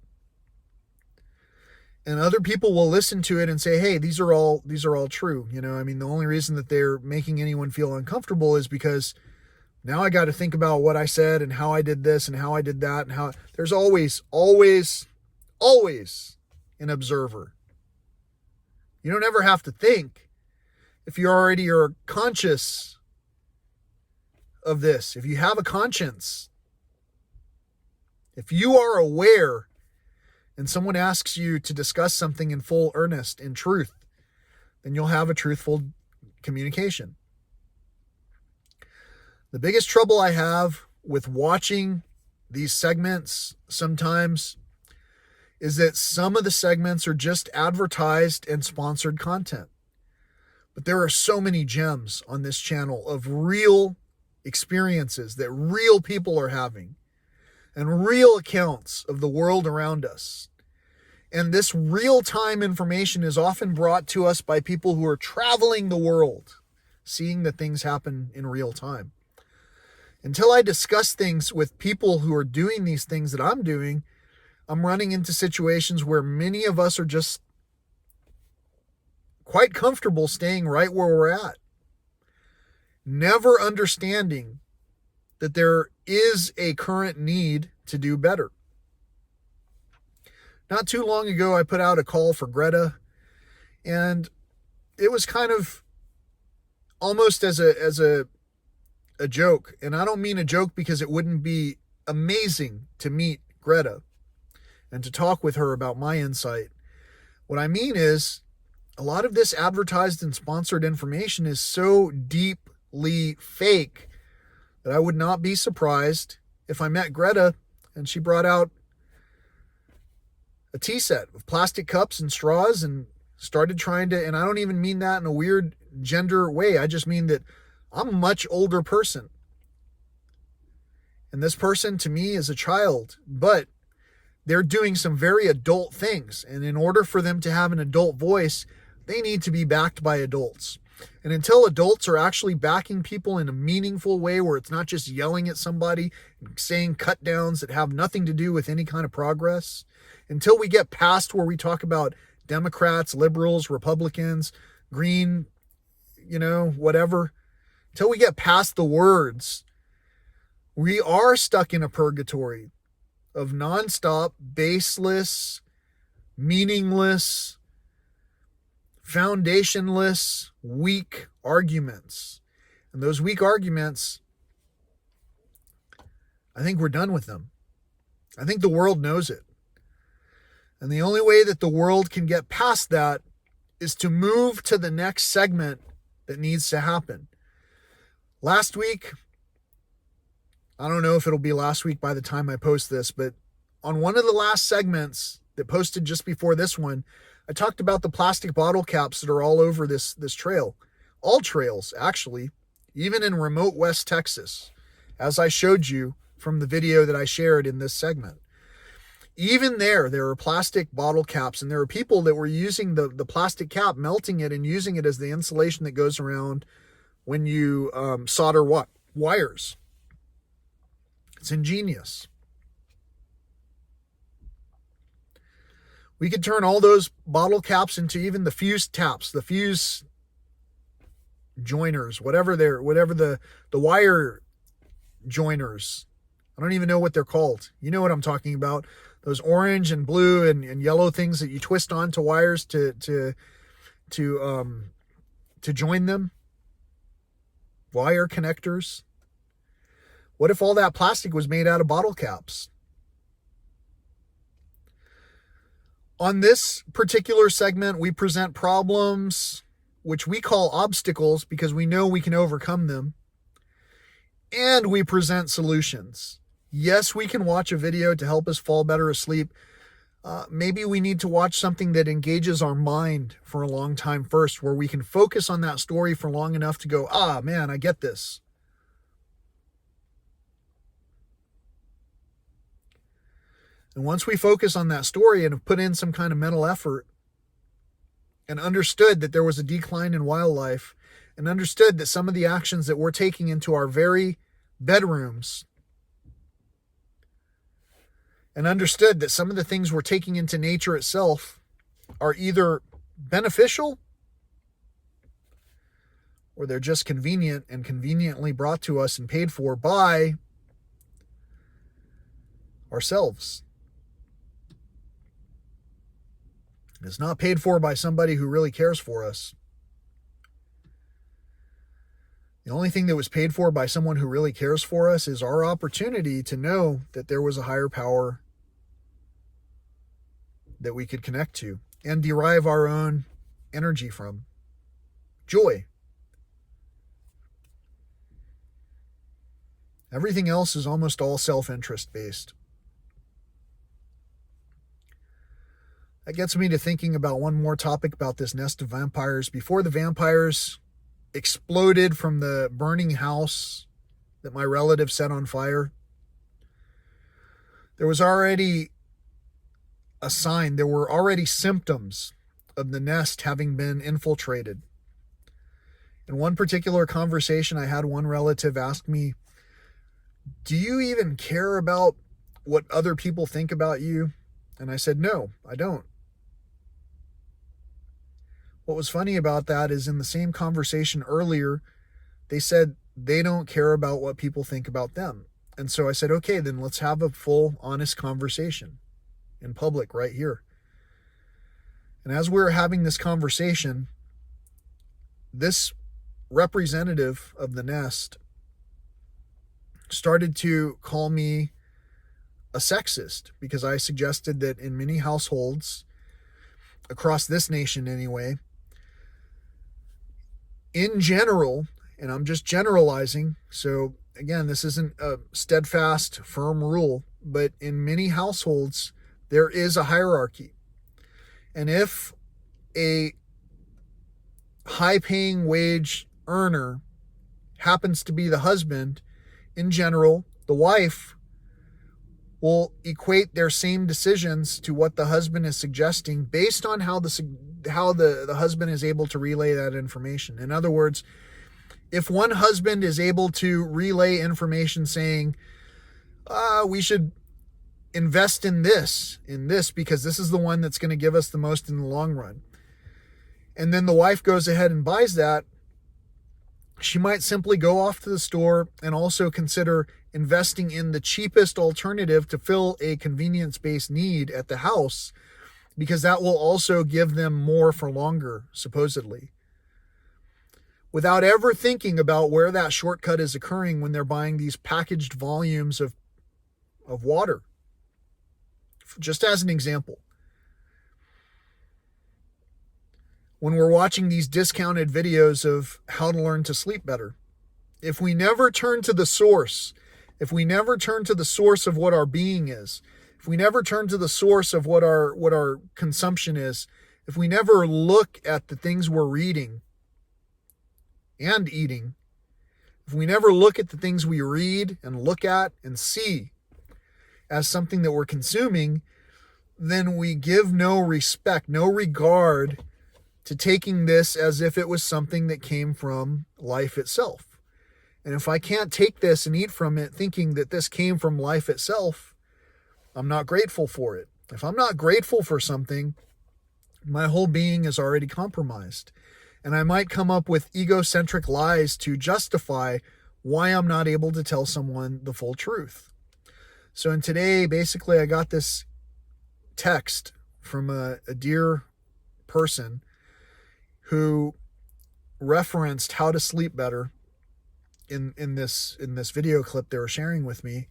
And other people will listen to it and say, hey, these are all true. The only reason that they're making anyone feel uncomfortable is because now I got to think about what I said and how I did this and how I did that, and how there's always an observer. You don't ever have to think if you already are conscious of this. If you have a conscience, if you are aware and someone asks you to discuss something in full earnest, in truth, then you'll have a truthful communication. The biggest trouble I have with watching these segments sometimes is that some of the segments are just advertised and sponsored content. But there are so many gems on this channel of real experiences that real people are having and real accounts of the world around us. And this real-time information is often brought to us by people who are traveling the world, seeing that things happen in real time. Until I discuss things with people who are doing these things that I'm doing, I'm running into situations where many of us are just quite comfortable staying right where we're at, never understanding that there is a current need to do better. Not too long ago, I put out a call for Greta, and it was kind of almost as a joke. And I don't mean a joke because it wouldn't be amazing to meet Greta and to talk with her about my insight. What I mean is, a lot of this advertised and sponsored information is so deeply fake that I would not be surprised if I met Greta and she brought out a tea set of plastic cups and straws and started trying to, and I don't even mean that in a weird gender way. I just mean that I'm a much older person. And this person to me is a child, but they're doing some very adult things. And in order for them to have an adult voice, they need to be backed by adults. And until adults are actually backing people in a meaningful way where it's not just yelling at somebody and saying cut downs that have nothing to do with any kind of progress, until we get past where we talk about Democrats, liberals, Republicans, green, whatever, until we get past the words, we are stuck in a purgatory of nonstop, baseless, meaningless, foundationless, weak arguments. And those weak arguments, I think we're done with them. I think the world knows it. And the only way that the world can get past that is to move to the next segment that needs to happen. Last week, I don't know if it'll be last week by the time I post this, but on one of the last segments that posted just before this one, I talked about the plastic bottle caps that are all over this trail. All trails, actually, even in remote West Texas, as I showed you from the video that I shared in this segment. Even there are plastic bottle caps, and there are people that were using the plastic cap, melting it and using it as the insulation that goes around when you solder wires. It's ingenious. We could turn all those bottle caps into even the fuse taps, the fuse joiners, whatever the wire joiners. I don't even know what they're called. You know what I'm talking about. Those orange and blue and yellow things that you twist onto wires to join them. Wire connectors. What if all that plastic was made out of bottle caps? On this particular segment, we present problems, which we call obstacles because we know we can overcome them. And we present solutions. Yes, we can watch a video to help us fall better asleep. Maybe we need to watch something that engages our mind for a long time first, where we can focus on that story for long enough to go, man, I get this. And once we focus on that story and have put in some kind of mental effort and understood that there was a decline in wildlife and understood that some of the actions that we're taking into our very bedrooms and understood that some of the things we're taking into nature itself are either beneficial or they're just convenient and conveniently brought to us and paid for by ourselves. It's not paid for by somebody who really cares for us. The only thing that was paid for by someone who really cares for us is our opportunity to know that there was a higher power that we could connect to and derive our own energy from. Joy. Everything else is almost all self-interest based. That gets me to thinking about one more topic about this nest of vampires. Before the vampires exploded from the burning house that my relative set on fire, there was already a sign, there were already symptoms of the nest having been infiltrated. In one particular conversation I had, one relative asked me, "Do you even care about what other people think about you?" And I said, "No, I don't." What was funny about that is in the same conversation earlier, they said they don't care about what people think about them. And so I said, okay, then let's have a full, honest conversation in public right here. And as we were having this conversation, this representative of the nest started to call me a sexist because I suggested that in many households, across this nation anyway, in general, and I'm just generalizing, so again, this isn't a steadfast, firm rule, but in many households, There is a hierarchy. And if a high-paying wage earner happens to be the husband, in general, the wife will equate their same decisions to what the husband is suggesting based on how the husband is able to relay that information. In other words, if one husband is able to relay information saying, we should invest in this because this is the one that's going to give us the most in the long run, and then the wife goes ahead and buys that, she might simply go off to the store and also consider investing in the cheapest alternative to fill a convenience-based need at the house, because that will also give them more for longer, supposedly, without ever thinking about where that shortcut is occurring when they're buying these packaged volumes of water. Just as an example, when we're watching these discounted videos of how to learn to sleep better, if we never turn to the source, if we never turn to the source of what our being is, if we never turn to the source of what our consumption is, if we never look at the things we're reading and eating, if we never look at the things we read and look at and see as something that we're consuming, then we give no respect, no regard to taking this as if it was something that came from life itself. And if I can't take this and eat from it thinking that this came from life itself, I'm not grateful for it. If I'm not grateful for something, my whole being is already compromised. And I might come up with egocentric lies to justify why I'm not able to tell someone the full truth. So in today, basically, I got this text from a dear person who referenced how to sleep better in this video clip they were sharing with me.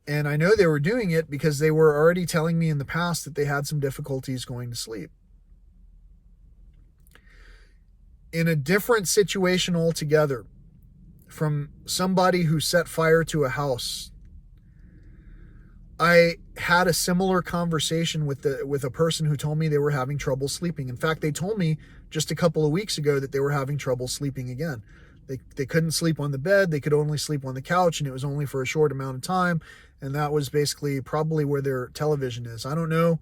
And I know they were doing it because they were already telling me in the past that they had some difficulties going to sleep. In a different situation altogether, from somebody who set fire to a house, I had a similar conversation with a person who told me they were having trouble sleeping. In fact, they told me just a couple of weeks ago that they were having trouble sleeping again. They couldn't sleep on the bed. They could only sleep on the couch, and it was only for a short amount of time. And that was basically probably where their television is. I don't know.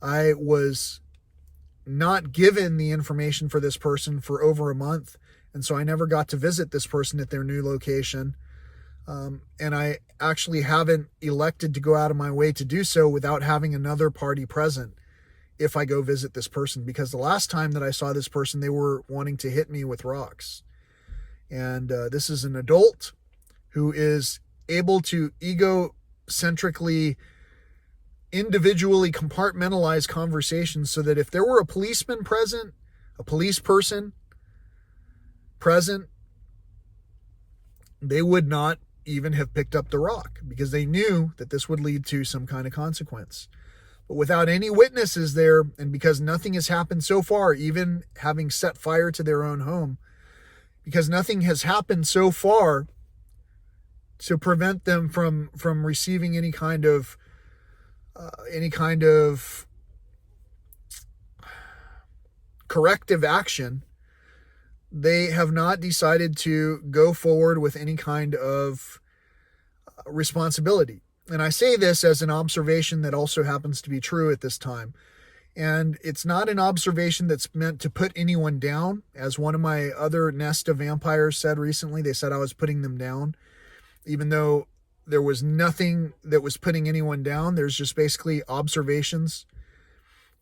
I was not given the information for this person for over a month. And so I never got to visit this person at their new location. And I actually haven't elected to go out of my way to do so without having another party present if I go visit this person, because the last time that I saw this person, they were wanting to hit me with rocks. And this is an adult who is able to egocentrically, individually compartmentalize conversations so that if there were a policeman present, a police person present, they would not even have picked up the rock because they knew that this would lead to some kind of consequence. But without any witnesses there, and because nothing has happened so far, even having set fire to their own home, because nothing has happened so far to prevent them from receiving any kind of corrective action, they have not decided to go forward with any kind of responsibility. And I say this as an observation that also happens to be true at this time. And it's not an observation that's meant to put anyone down. As one of my other nest of vampires said recently, they said I was putting them down, even though there was nothing that was putting anyone down. There's just basically observations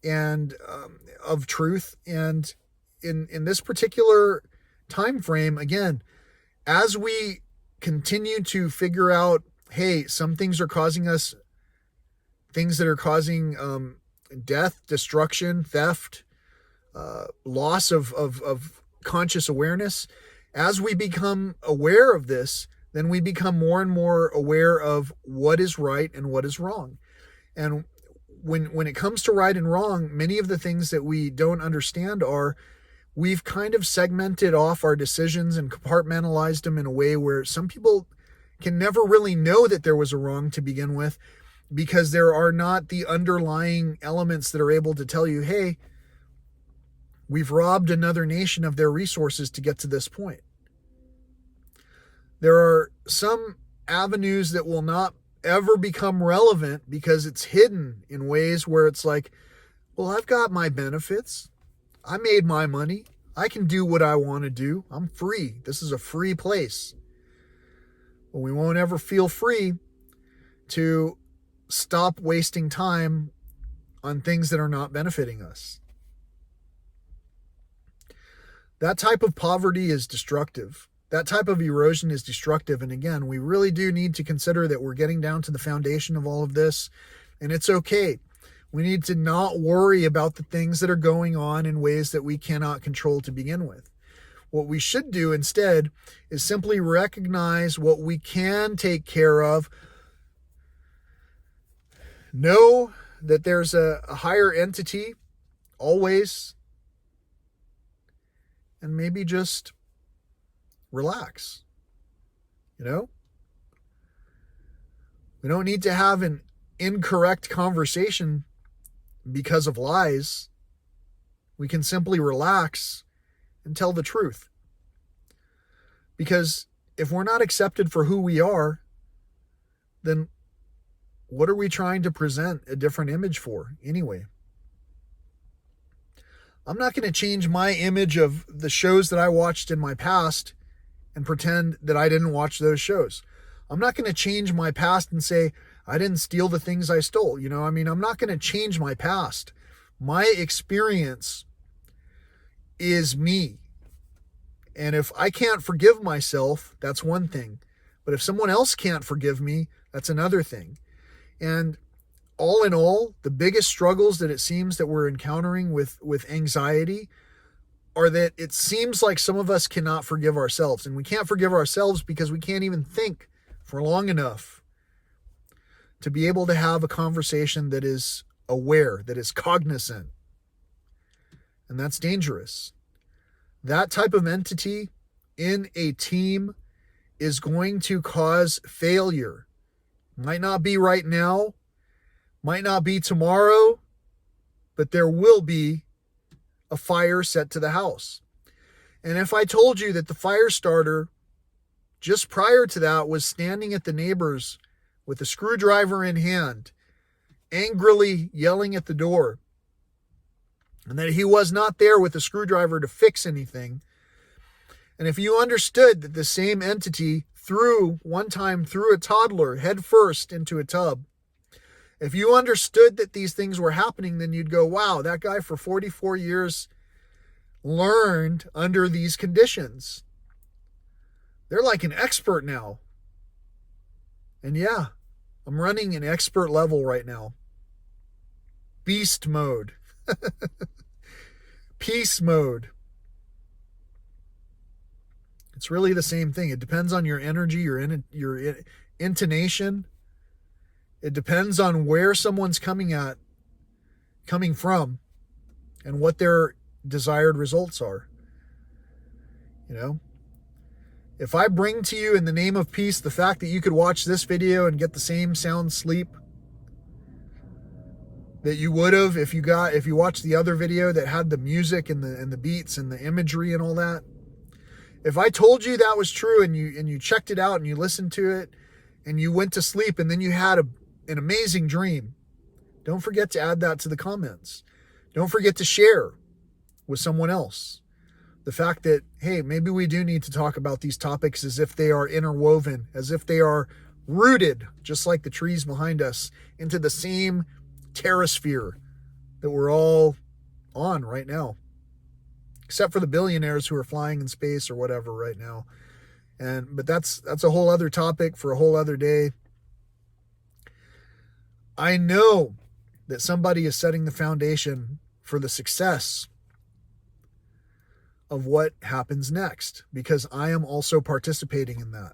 and of truth. And in this particular time frame, again, as we continue to figure out, hey, some things are causing us things that are causing death, destruction, theft, loss of conscious awareness. As we become aware of this, then we become more and more aware of what is right and what is wrong. And when it comes to right and wrong, many of the things that we don't understand are we've kind of segmented off our decisions and compartmentalized them in a way where some people can never really know that there was a wrong to begin with. because there are not the underlying elements that are able to tell you, hey, we've robbed another nation of their resources to get to this point. There are some avenues that will not ever become relevant because it's hidden in ways where it's like, well, I've got my benefits. I made my money. I can do what I want to do. I'm free. This is a free place. But we won't ever feel free to stop wasting time on things that are not benefiting us. That type of poverty is destructive. That type of erosion is destructive. And again, we really do need to consider that we're getting down to the foundation of all of this. And it's okay. We need to not worry about the things that are going on in ways that we cannot control to begin with. What we should do instead is simply recognize what we can take care of. Know that there's a higher entity always. And maybe just relax. We don't need to have an incorrect conversation because of lies. We can simply relax and tell the truth. Because if we're not accepted for who we are, then what are we trying to present a different image for anyway? I'm not going to change my image of the shows that I watched in my past and pretend that I didn't watch those shows. I'm not going to change my past and say, I didn't steal the things I stole. I'm not going to change my past. My experience is me. And if I can't forgive myself, that's one thing. But if someone else can't forgive me, that's another thing. And all in all, the biggest struggles that it seems that we're encountering with anxiety are that it seems like some of us cannot forgive ourselves. And we can't forgive ourselves because we can't even think for long enough to be able to have a conversation that is aware, that is cognizant. And that's dangerous. That type of entity in a team is going to cause failure. Might not be right now, might not be tomorrow, but there will be a fire set to the house. And if I told you that the fire starter just prior to that was standing at the neighbors with a screwdriver in hand, angrily yelling at the door, and that he was not there with a screwdriver to fix anything, and if you understood that the same entity one time threw a toddler head first into a tub, if you understood that these things were happening, then you'd go, wow, that guy for 44 years learned under these conditions. They're like an expert now. And yeah, I'm running an expert level right now. Beast mode. Peace mode. It's really the same thing. It depends on your energy, your intonation. It depends on where someone's coming from, and what their desired results are. If I bring to you in the name of peace the fact that you could watch this video and get the same sound sleep that you would have if you watched the other video that had the music and the beats and the imagery and all that. If I told you that was true and you checked it out and you listened to it and you went to sleep and then you had an amazing dream, don't forget to add that to the comments. Don't forget to share with someone else the fact that, hey, maybe we do need to talk about these topics as if they are interwoven, as if they are rooted, just like the trees behind us, into the same terrasphere that we're all on right now. Except for the billionaires who are flying in space or whatever right now. But that's a whole other topic for a whole other day. I know that somebody is setting the foundation for the success of what happens next, because I am also participating in that.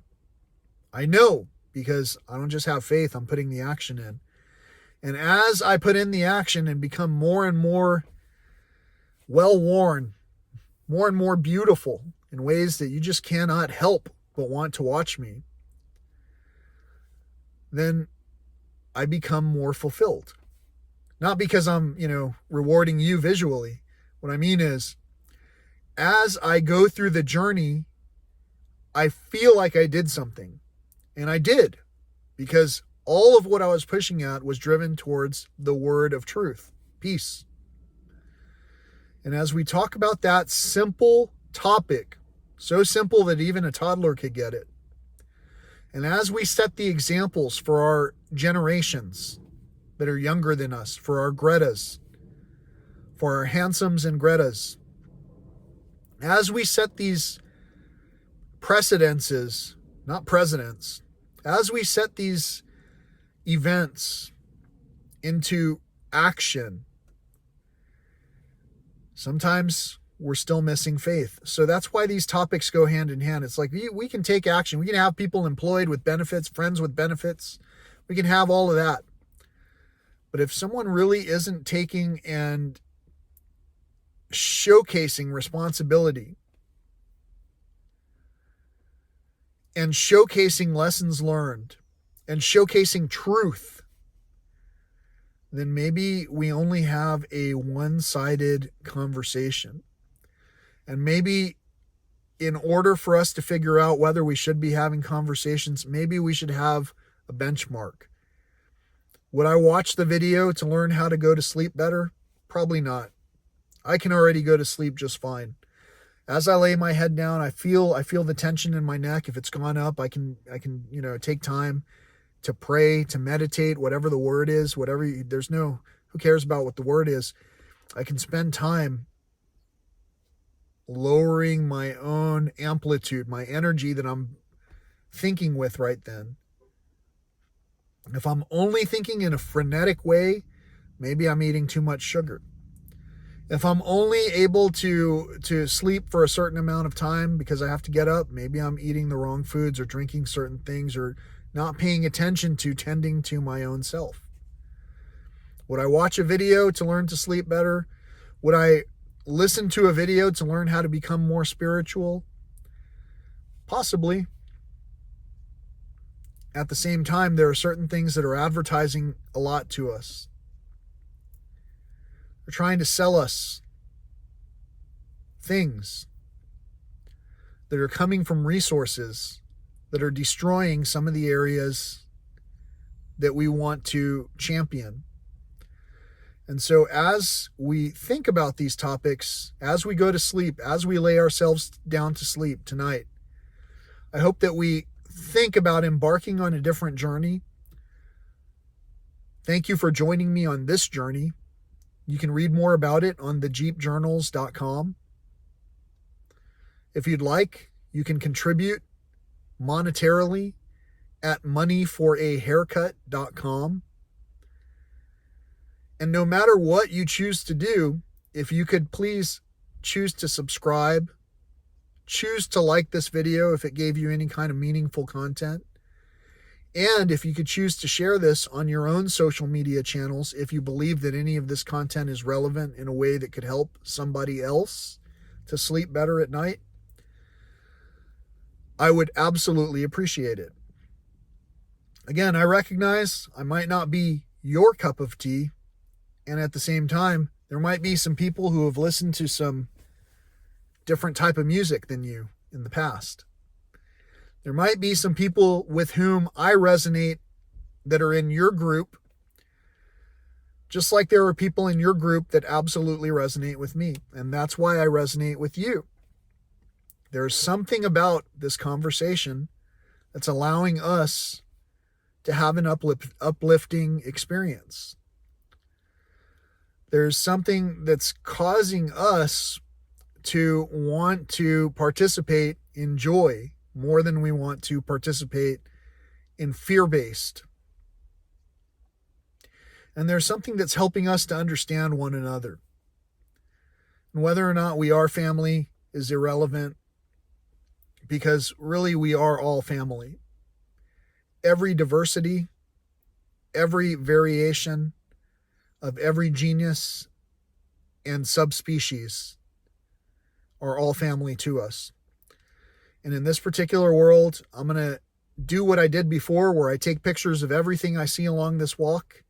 I know, because I don't just have faith, I'm putting the action in. And as I put in the action and become more and more well-worn, more and more beautiful in ways that you just cannot help but want to watch me, then I become more fulfilled. Not because I'm, rewarding you visually. What I mean is, as I go through the journey, I feel like I did something. And I did, because all of what I was pushing at was driven towards the word of truth, peace. And as we talk about that simple topic, so simple that even a toddler could get it, and as we set the examples for our generations that are younger than us, for our Gretas, for our Handsomes and Gretas, as we set these precedences, not presidents, as we set these events into action, sometimes we're still missing faith. So that's why these topics go hand in hand. It's like we can take action. We can have people employed with benefits, friends with benefits. We can have all of that. But if someone really isn't taking and showcasing responsibility and showcasing lessons learned and showcasing truth, then maybe we only have a one-sided conversation. And maybe in order for us to figure out whether we should be having conversations, maybe we should have a benchmark. Would I watch the video to learn how to go to sleep better? Probably not. I can already go to sleep just fine. As I lay my head down, I feel the tension in my neck. If it's gone up, I can take time to pray, to meditate, whatever the word is, who cares about what the word is. I can spend time lowering my own amplitude, my energy that I'm thinking with right then. If I'm only thinking in a frenetic way, maybe I'm eating too much sugar. If I'm only able to sleep for a certain amount of time because I have to get up, maybe I'm eating the wrong foods or drinking certain things or not paying attention to tending to my own self. Would I watch a video to learn to sleep better? Would I listen to a video to learn how to become more spiritual? Possibly. At the same time, there are certain things that are advertising a lot to us. They're trying to sell us things that are coming from resources that are destroying some of the areas that we want to champion. And so as we think about these topics, as we go to sleep, as we lay ourselves down to sleep tonight, I hope that we think about embarking on a different journey. Thank you for joining me on this journey. You can read more about it on thejeepjournals.com. If you'd like, you can contribute monetarily at moneyforahaircut.com. And no matter what you choose to do, if you could please choose to subscribe, choose to like this video if it gave you any kind of meaningful content, and if you could choose to share this on your own social media channels if you believe that any of this content is relevant in a way that could help somebody else to sleep better at night, I would absolutely appreciate it. Again, I recognize I might not be your cup of tea, and at the same time, there might be some people who have listened to some different type of music than you in the past. There might be some people with whom I resonate that are in your group, just like there are people in your group that absolutely resonate with me. And that's why I resonate with you. There's something about this conversation that's allowing us to have an uplifting experience. There's something that's causing us to want to participate in joy more than we want to participate in fear-based. And there's something that's helping us to understand one another. And whether or not we are family is irrelevant, because really we are all family. Every diversity, every variation of every genus and subspecies are all family to us. And in this particular world, I'm going to do what I did before, where I take pictures of everything I see along this walk,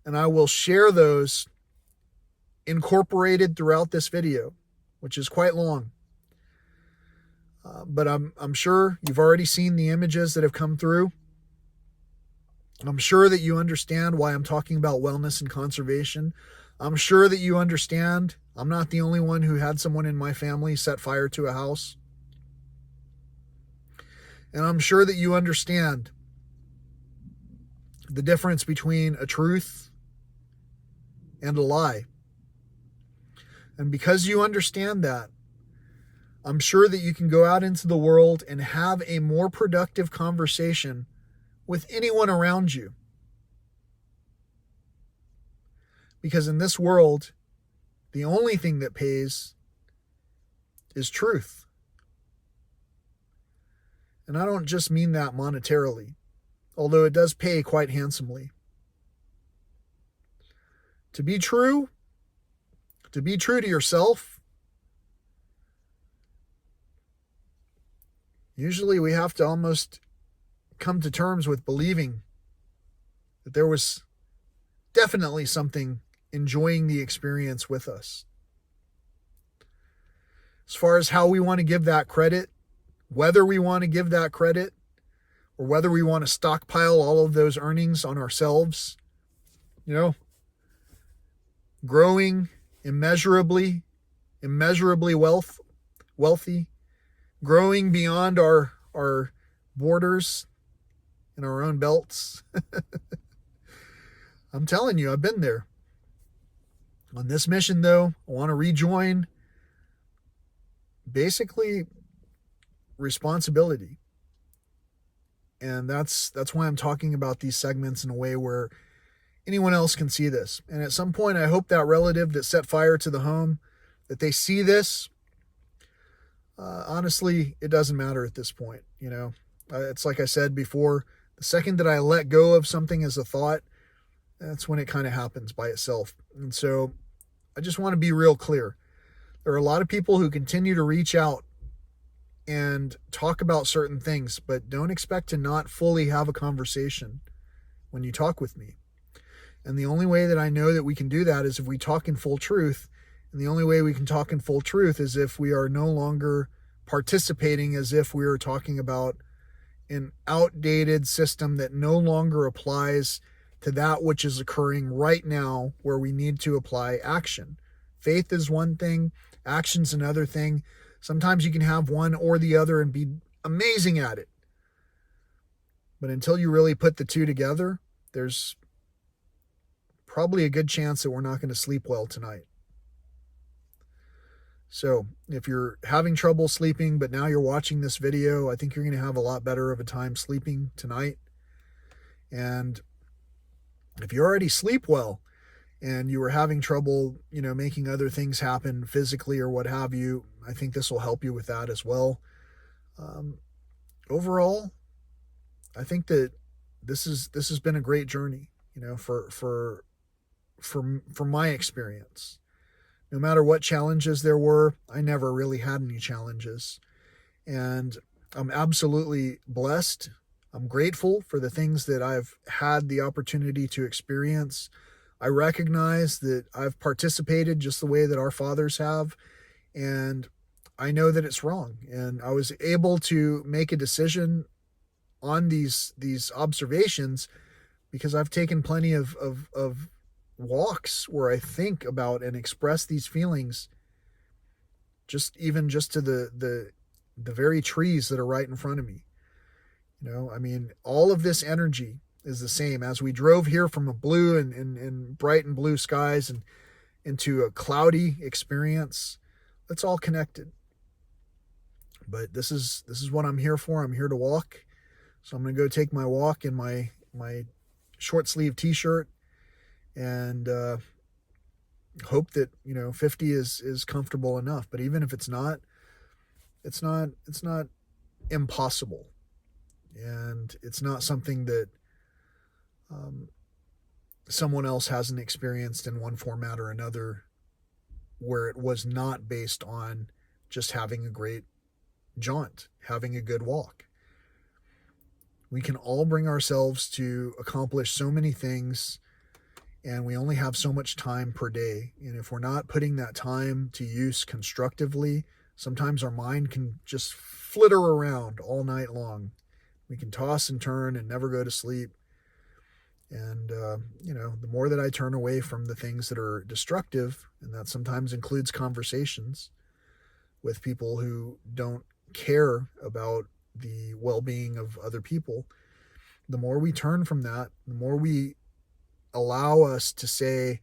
and I will share those incorporated throughout this video, which is quite long. But I'm sure you've already seen the images that have come through. I'm sure that you understand why I'm talking about wellness and conservation. I'm sure that you understand I'm not the only one who had someone in my family set fire to a house. And I'm sure that you understand the difference between a truth and a lie. And because you understand that, I'm sure that you can go out into the world and have a more productive conversation with anyone around you. Because in this world, the only thing that pays is truth. And I don't just mean that monetarily, although it does pay quite handsomely. To be true to yourself, usually we have to almost come to terms with believing that there was definitely something enjoying the experience with us. As far as how we want to give that credit, whether we want to give that credit, or whether we want to stockpile all of those earnings on ourselves, growing immeasurably wealthy, growing beyond our borders in our own belts. I'm telling you, I've been there. On this mission, though, I want to rejoin basically responsibility. And that's why I'm talking about these segments in a way where anyone else can see this. And at some point, I hope that relative that set fire to the home, that they see this. Honestly, it doesn't matter at this point. It's like I said before, the second that I let go of something as a thought, that's when it kind of happens by itself. And so I just want to be real clear. There are a lot of people who continue to reach out and talk about certain things, but don't expect to not fully have a conversation when you talk with me. And the only way that I know that we can do that is if we talk in full truth. And the only way we can talk in full truth is if we are no longer participating as if we are talking about an outdated system that no longer applies to that which is occurring right now, where we need to apply action. Faith is one thing, action's another thing. Sometimes you can have one or the other and be amazing at it. But until you really put the two together, there's probably a good chance that we're not going to sleep well tonight. So if you're having trouble sleeping, but now you're watching this video, I think you're going to have a lot better of a time sleeping tonight. And if you already sleep well and you were having trouble, making other things happen physically or what have you, I think this will help you with that as well. Overall, I think that this has been a great journey, for my experience. No matter what challenges there were, I never really had any challenges. And I'm absolutely blessed. I'm grateful for the things that I've had the opportunity to experience. I recognize that I've participated just the way that our fathers have, and I know that it's wrong. And I was able to make a decision on these observations because I've taken plenty of walks where I think about and express these feelings, just to the very trees that are right in front of me. All of this energy is the same. As we drove here from a blue and bright and blue skies and into a cloudy experience, it's all connected. But this is what I'm here for. I'm here to walk. So I'm going to go take my walk in my short sleeve t-shirt and hope that 50 is comfortable enough. But even if it's not impossible, and it's not something that someone else hasn't experienced in one format or another, where it was not based on just having a great jaunt, having a good walk. We can all bring ourselves to accomplish so many things, and we only have so much time per day. And if we're not putting that time to use constructively, sometimes our mind can just flitter around all night long. We can toss and turn and never go to sleep. And, the more that I turn away from the things that are destructive, and that sometimes includes conversations with people who don't care about the well-being of other people, the more we turn from that, the more we allow us to say,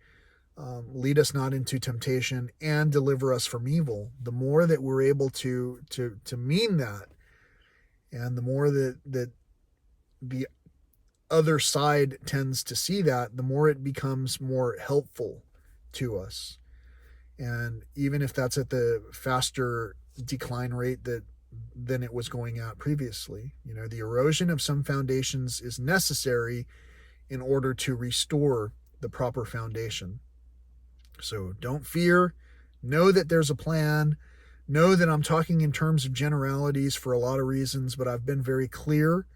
lead us not into temptation and deliver us from evil, the more that we're able to mean that, and the more that the other side tends to see that, the more it becomes more helpful to us. And even if that's at the faster decline rate than it was going at previously, the erosion of some foundations is necessary in order to restore the proper foundation. So don't fear. Know that there's a plan. Know that I'm talking in terms of generalities for a lot of reasons, but I've been very clear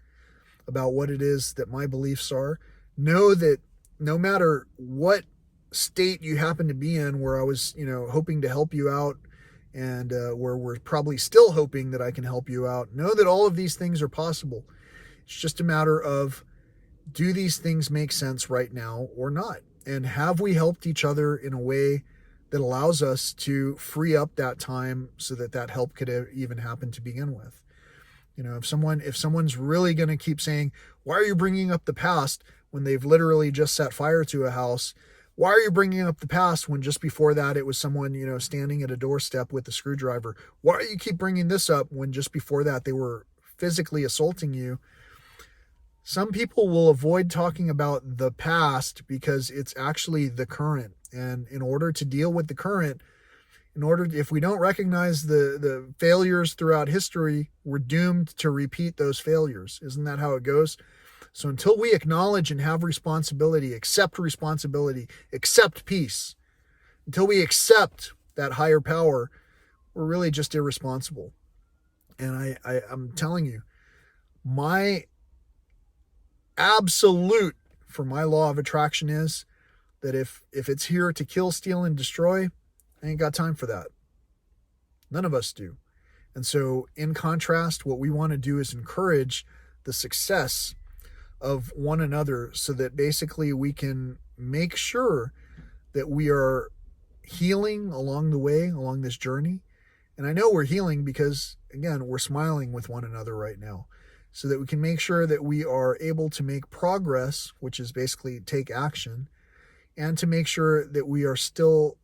about what it is that my beliefs are. Know that no matter what state you happen to be in, where I was, hoping to help you out, and where we're probably still hoping that I can help you out, know that all of these things are possible. It's just a matter of, do these things make sense right now or not? And have we helped each other in a way that allows us to free up that time so that help could even happen to begin with? If someone's really going to keep saying, why are you bringing up the past when they've literally just set fire to a house? Why are you bringing up the past when just before that it was someone, standing at a doorstep with a screwdriver? Why do you keep bringing this up when just before that they were physically assaulting you? Some people will avoid talking about the past because it's actually the current. And in order to deal with the current, if we don't recognize the failures throughout history, we're doomed to repeat those failures. Isn't that how it goes? So until we acknowledge and have responsibility, accept peace, until we accept that higher power, we're really just irresponsible. And I'm telling you, my absolute for my law of attraction is that if it's here to kill, steal, and destroy, I ain't got time for that. None of us do. And so in contrast, what we want to do is encourage the success of one another so that basically we can make sure that we are healing along the way, along this journey. And I know we're healing because, again, we're smiling with one another right now, so that we can make sure that we are able to make progress, which is basically take action, and to make sure that we are still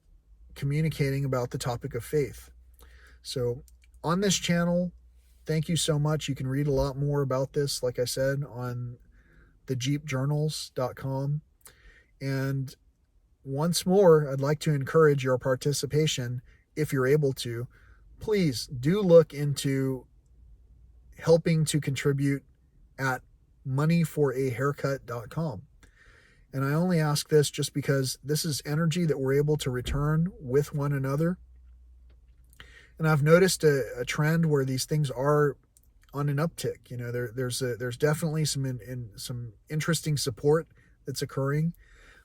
communicating about the topic of faith. So on this channel, thank you so much. You can read a lot more about this, like I said, on thejeepjournals.com. And once more, I'd like to encourage your participation. If you're able to, please do look into helping to contribute at moneyforahaircut.com. And I only ask this just because this is energy that we're able to return with one another. And I've noticed a trend where these things are on an uptick. There's definitely some interesting support that's occurring.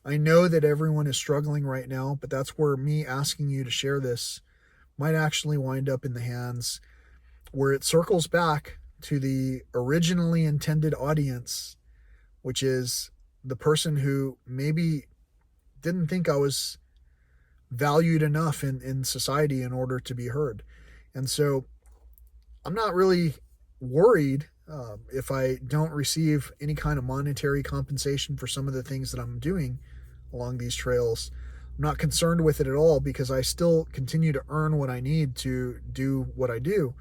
I know that everyone is struggling right now, but that's where me asking you to share this might actually wind up in the hands where it circles back to the originally intended audience, which is the person who maybe didn't think I was valued enough in society in order to be heard. And so I'm not really worried if I don't receive any kind of monetary compensation for some of the things that I'm doing along these trails. I'm not concerned with it at all, because I still continue to earn what I need to do what I do.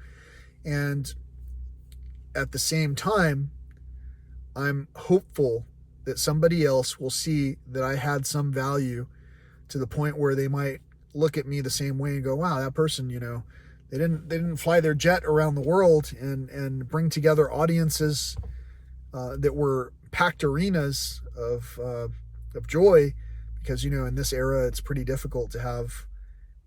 And at the same time, I'm hopeful that somebody else will see that I had some value to the point where they might look at me the same way and go, wow, that person, they didn't fly their jet around the world and bring together audiences that were packed arenas of joy, because, in this era, it's pretty difficult to have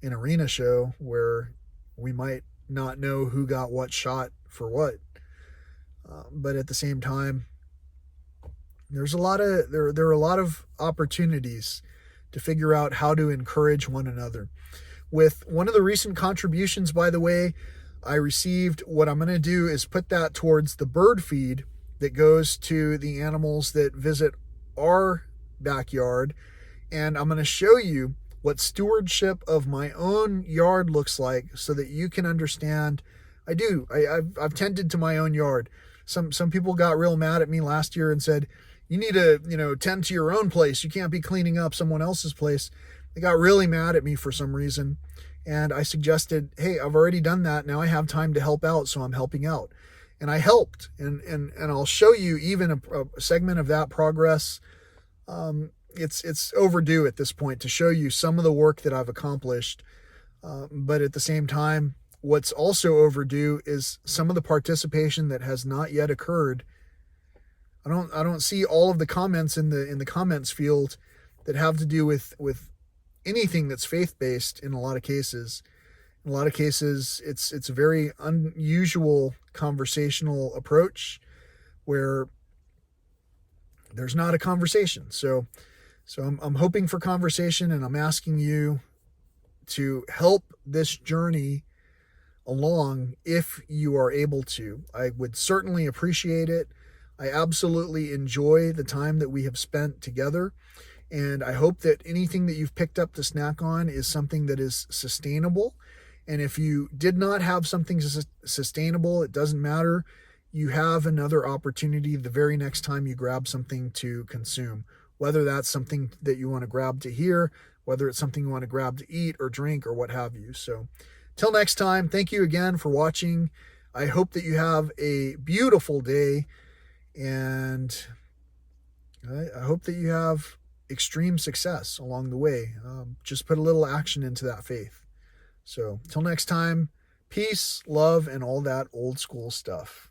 an arena show where we might not know who got what shot for what. But at the same time, there are a lot of opportunities to figure out how to encourage one another. With one of the recent contributions, by the way, I received, what I'm going to do is put that towards the bird feed that goes to the animals that visit our backyard. And I'm going to show you what stewardship of my own yard looks like so that you can understand. I've tended to my own yard. Some people got real mad at me last year and said, you need to, tend to your own place. You can't be cleaning up someone else's place. They got really mad at me for some reason. And I suggested, hey, I've already done that. Now I have time to help out, so I'm helping out. And I helped. And I'll show you even a segment of that progress. It's overdue at this point to show you some of the work that I've accomplished. But at the same time, what's also overdue is some of the participation that has not yet occurred. I don't see all of the comments in the comments field that have to do with anything that's faith-based in a lot of cases. In a lot of cases, it's a very unusual conversational approach where there's not a conversation. So I'm hoping for conversation, and I'm asking you to help this journey along if you are able to. I would certainly appreciate it. I absolutely enjoy the time that we have spent together. And I hope that anything that you've picked up to snack on is something that is sustainable. And if you did not have something sustainable, it doesn't matter. You have another opportunity the very next time you grab something to consume, whether that's something that you want to grab to hear, whether it's something you want to grab to eat or drink or what have you. So till next time, thank you again for watching. I hope that you have a beautiful day, and I hope that you have extreme success along the way. Just put a little action into that faith. So till next time, peace, love, and all that old school stuff.